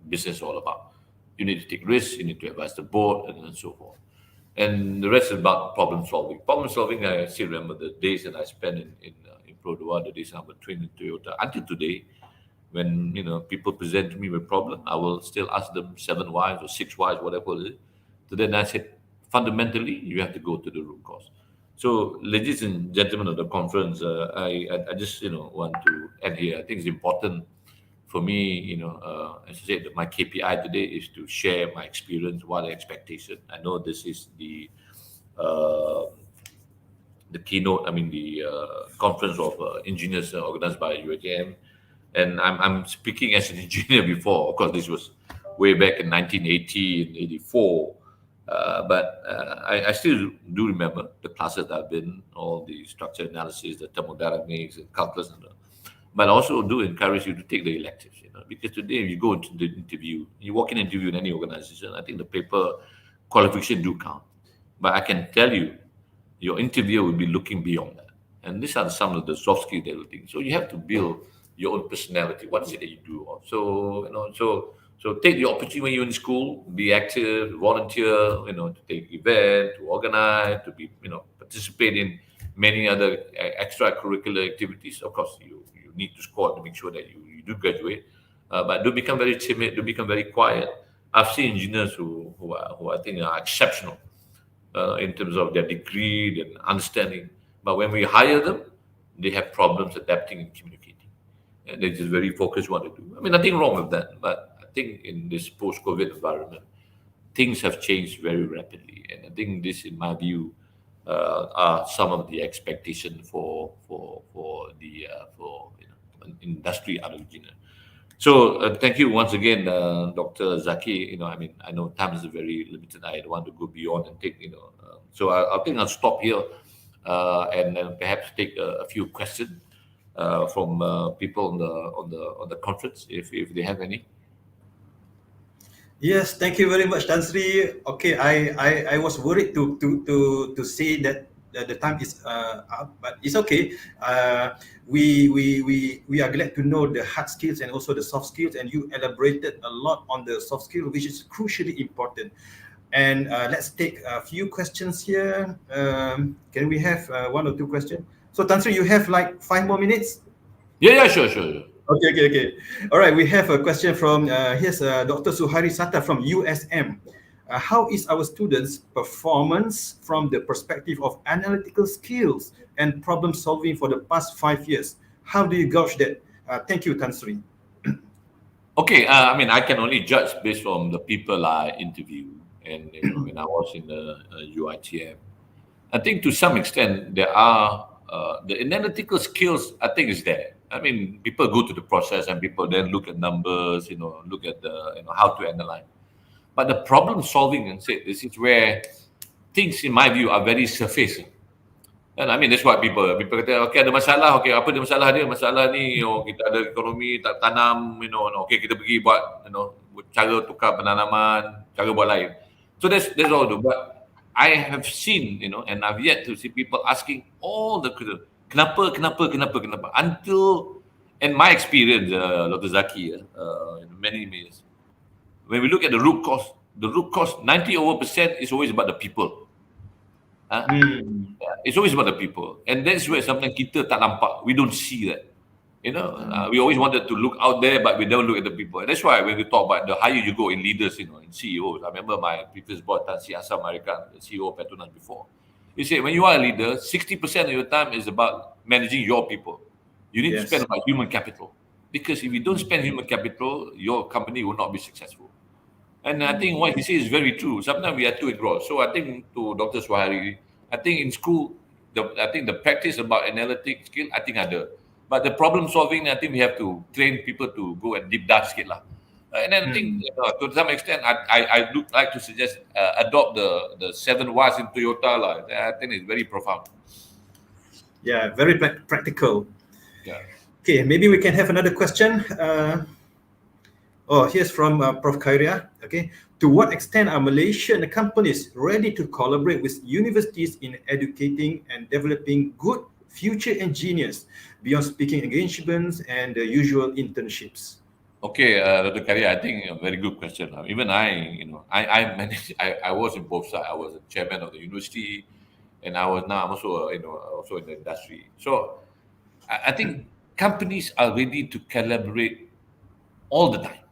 business is all about. You need to take risks, you need to advise the board, and so forth. And the rest is about problem solving. Problem solving, I still remember the days that I spent in Produa, the days I was trained in Toyota. Until today, when people present to me with problem, I will still ask them 7 whys or 6 whys, whatever it is. So then I said, fundamentally, you have to go to the root cause. So, ladies and gentlemen of the conference, I just want to end here. I think it's important for me, as I said, my KPI today is to share my experience, what the expectation. I know this is the keynote. The conference of engineers organized by UATM, and I'm speaking as an engineer before. Of course, this was way back in 1980 and 84. But I still do remember the classes that I've been, all the structure analysis, the thermodynamics, and calculus, but I also do encourage you to take the electives, because today if you go into the interview, you walk in an interview in any organization, I think the paper qualification do count. But I can tell you, your interviewer will be looking beyond that. And these are some of the soft skills they will think. So you have to build your own personality. What is it that you do? So take the opportunity when you're in school, be active, volunteer, to take event, to organize, to be, participate in many other extracurricular activities. Of course, you need to score to make sure that you do graduate. But don't become very timid, don't become very quiet. I've seen engineers who I think are exceptional in terms of their degree and understanding. But when we hire them, they have problems adapting and communicating. And they're just very focused what they do. I mean, nothing wrong with that. But I think in this post-COVID environment, things have changed very rapidly. And I think this, in my view, are some of the expectations for industry out of engineering. So thank you once again, Dr. Zaki. I know time is very limited. I don't want to go beyond and take, so I think I'll stop here and then perhaps take a few questions from people on the conference if they have any. Yes, thank you very much, Tan Sri. Okay, I was worried to say that the time is up, but it's okay. We are glad to know the hard skills and also the soft skills, and you elaborated a lot on the soft skill, which is crucially important. And let's take a few questions here. Can we have one or two questions? So Tan Sri, you have like 5 more minutes? Yeah, sure. Okay. All right, we have a question from here's Dr. Suhari Sata from USM. How is our students' performance from the perspective of analytical skills and problem solving for the past 5 years? How do you gauge that? Thank you, Tan Sri. Okay, I can only judge based on the people I interview, and when I was in the UITM, I think to some extent there are the analytical skills. I think is there. People go to the process and people then look at numbers, look at the how to analyze. But the problem solving, and say this is where things, in my view, are very surface. And that's what people kata, okay, ada masalah, okay, apa dia masalah dia? Masalah ni, kita ada ekonomi tak tanam, okay, kita pergi buat, cara tukar penanaman, cara buat lain. So that's all. But I have seen, and I've yet to see people asking all the kenapa, until, in my experience, Dr. Zaki, in many years, when we look at the root cause, 90% is always about the people. It's always about the people, and that's where sometimes kita tak nampak. We don't see that. We always wanted to look out there, but we don't look at the people. And that's why when we talk about the higher you go in leaders, in CEOs. I remember my previous boss, Tan Sri Asam American, the CEO of Petronas before. He said, when you are a leader, 60% of your time is about managing your people. You need to spend about human capital, because if you don't spend human capital, your company will not be successful. And I think what he says is very true. Sometimes we are too engrossed. So I think to Dr. Suhari, I think in school, I think the practice about analytic skill, I think ada. But the problem solving, I think we have to train people to go and deep dive skill lah. And then I think to some extent, I do like to suggest adopt the 7 whys in Toyota lah. I think it's very profound. Yeah, very practical. Yeah. Okay, maybe we can have another question. Here's from Prof. Khairia. Okay, to what extent are Malaysian companies ready to collaborate with universities in educating and developing good future engineers beyond speaking engagements and the usual internships? Okay, Dr. Khairia, I think a very good question. Even I managed. I was in both sides. I was a chairman of the university, and I'm also also in the industry. So I think companies are ready to collaborate all the time.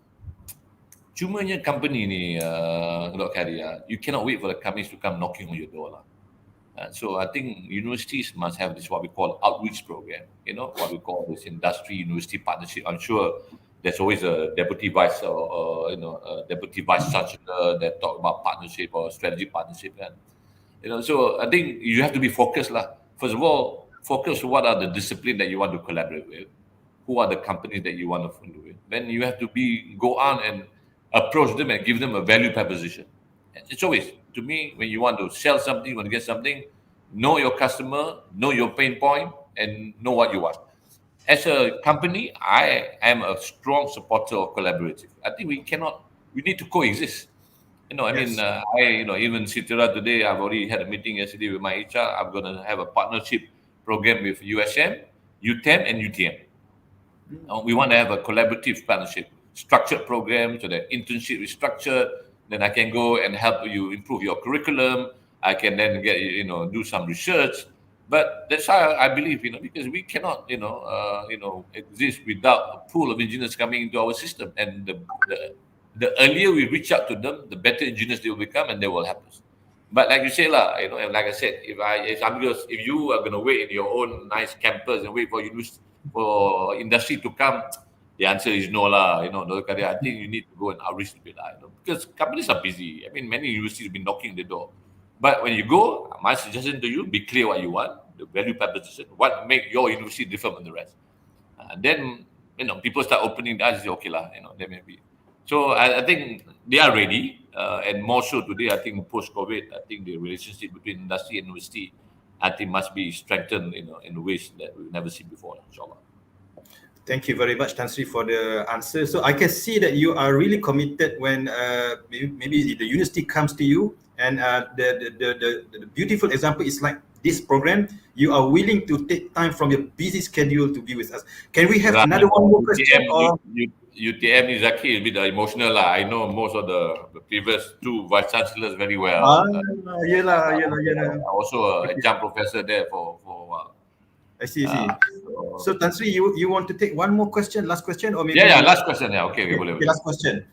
Cumanya company ni, Dr. Khairia, you cannot wait for the companies to come knocking on your door lah. So I think universities must have this what we call outreach program. What we call this industry university partnership. I'm sure there's always a deputy vice or deputy vice chancellor that talk about partnership or strategic partnership. So I think you have to be focused lah. First of all, focus what are the discipline that you want to collaborate with. Who are the companies that you want to follow with? Then you have to go on and approach them and give them a value proposition. It's always, to me, when you want to sell something, want to get something, know your customer, know your pain point, and know what you want. As a company, I am a strong supporter of collaborative. I think we need to coexist. Yes. Even Citra today, I've already had a meeting yesterday with my HR. I'm going to have a partnership program with USM, UTM, and UTM. We want to have a collaborative partnership, structured program, so that internship is structured. Then I can go and help you improve your curriculum. I can then get do some research. But that's how I believe, because we cannot exist without a pool of engineers coming into our system. And the earlier we reach out to them, the better engineers they will become, and they will help us. But like you say, and like I said, if you are going to wait in your own nice campus and wait for industry to come, the answer is no lah. I think you need to go and outreach a bit, because companies are busy. I mean, many universities have been knocking the door. But when you go, my suggestion to you: be clear what you want, the value proposition, what make your university different from the rest. Then people start opening the eyes. Okay lah, there may be. So I think they are ready, and more so today. I think post-COVID, I think the relationship between industry and university, I think must be strengthened, in ways that we've never seen before. Inshallah. Thank you very much, Tan Sri, for the answer. So I can see that you are really committed when maybe the university comes to you, and the beautiful example is like this program. You are willing to take time from your busy schedule to be with us. Can we have another one more question? UTM is actually a bit emotional lah. I know most of the previous two vice chancellors very well. Yeah. Also a adjunct professor there for a while. I see. So Tan Sri, you want to take one more question, last question, or maybe? Yeah, last question. Yeah, okay. Last question.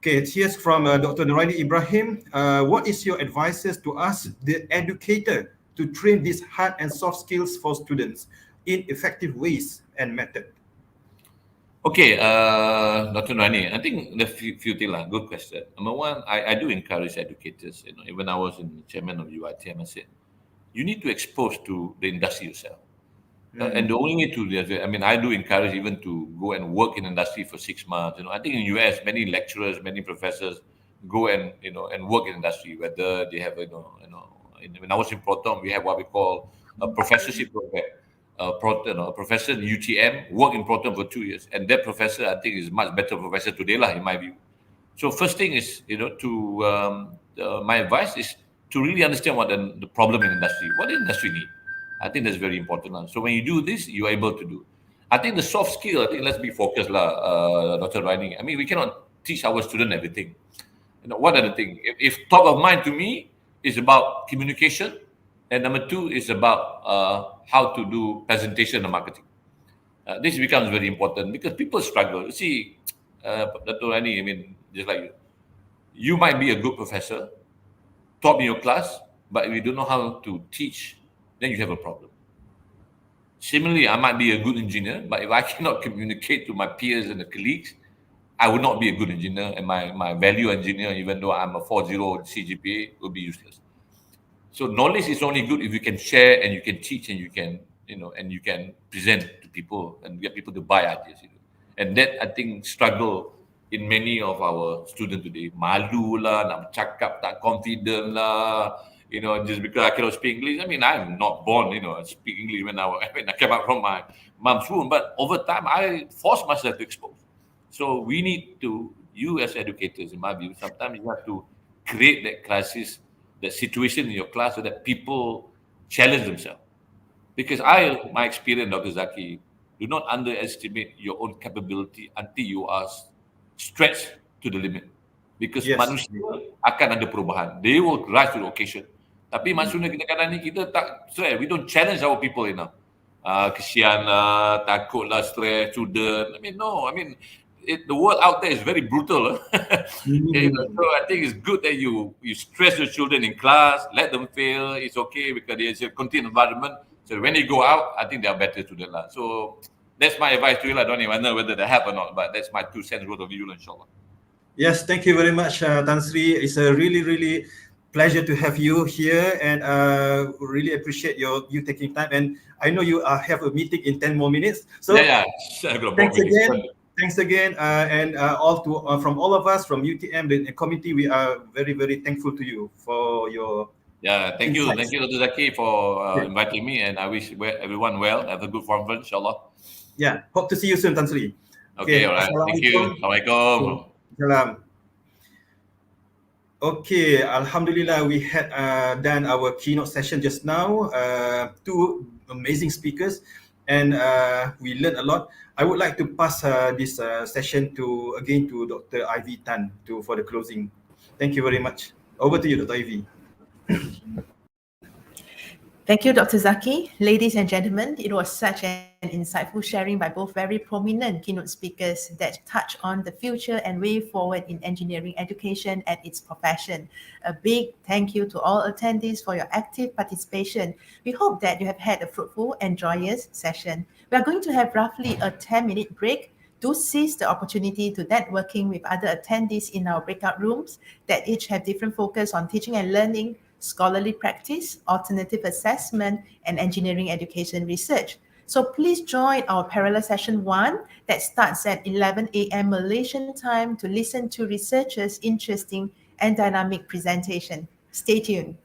Okay, here's from Dr. Nuraini Ibrahim. What is your advices to us, the educator, to train these hard and soft skills for students in effective ways and method? Okay, Dr. Nuraini, I think the few things lah. Good question. Number one, I do encourage educators. Even I was in chairman of UITM, I said, you need to expose to the industry yourself. And the only way to, I do encourage even to go and work in industry for 6 months. I think in US, many lecturers, many professors go and work in industry, whether they have, when I was in Proton, we have what we call a professorship program. A professor in UTM worked in Proton for 2 years, and that professor, I think, is much better professor today lah, in my view. So first thing is, my advice is to really understand what the problem in industry, what the industry need. I think that's very important. So when you do this, you are able to do. I think the soft skill, I think let's be focused lah, Dr. Raini. I mean, we cannot teach our student everything. What are the things? If top of mind to me is about communication, and number 2 is about how to do presentation and marketing. This becomes very important because people struggle. You see, Dr. Raini, I mean, just like you might be a good professor, taught in your class, but if you don't know how to teach, then you have a problem. Similarly, I might be a good engineer, but if I cannot communicate to my peers and the colleagues, I would not be a good engineer, and my value engineer, even though I'm a 4.0 CGPA, will be useless. So knowledge is only good if you can share and you can teach and you can, and you can present to people and get people to buy ideas. And that, I think, struggle in many of our students today. Malu lah, nak bercakap, tak confident lah, just because I cannot speak English. I mean, I'm not born, I speak English when I came out from my mom's womb, but over time, I forced myself to expose. So we need to, you as educators, in my view, sometimes you have to create that crisis, that situation in your class so that people challenge themselves. Because my experience, Dr. Zaki, do not underestimate your own capability until you are stretched to the limit. Because manusia akan ada perubahan. They will rise to the occasion. Tapi maksudnya kadang-kadang ni kita tak stress. We don't challenge our people enough. Kesian lah, takut lah, stress, student. The world out there is very brutal. So I think it's good that you stress your children in class, let them fail. It's okay because it's a contained environment. So when they go out, I think they are better students. So that's my advice to you. I don't even know whether they have or not, but that's my 2 cents worth of view, inshallah. Yes, thank you very much, Tan Sri. It's a really, really pleasure to have you here, and really appreciate you taking time. And I know you have a meeting in 10 more minutes. So yeah. thanks again. thanks again, and from all of us from UTM, the committee, we are very, very thankful to you for your Yeah, thank you, insights. Dr. Zaki, for Yeah. inviting me, and I wish everyone well. Have a good conference, inshallah. Yeah, hope to see you soon, Tan Sri. Okay, all right. Thank you. Assalamualaikum. Salam. Okay, Alhamdulillah, we had done our keynote session just now. Two amazing speakers, and we learned a lot. I would like to pass this session to Dr. Ivy Tan for the closing. Thank you very much. Over to you, Dr. Ivy. Thank you, Dr. Zaki. Ladies and gentlemen, it was such an insightful sharing by both very prominent keynote speakers that touch on the future and way forward in engineering education and its profession. A big thank you to all attendees for your active participation. We hope that you have had a fruitful and joyous session. We are going to have roughly a 10-minute break. Do seize the opportunity to networking with other attendees in our breakout rooms that each have different focus on teaching and learning, scholarly practice, alternative assessment, and engineering education research. So please join our parallel session 1 that starts at 11 a.m. Malaysian time to listen to researchers' interesting and dynamic presentation. Stay tuned.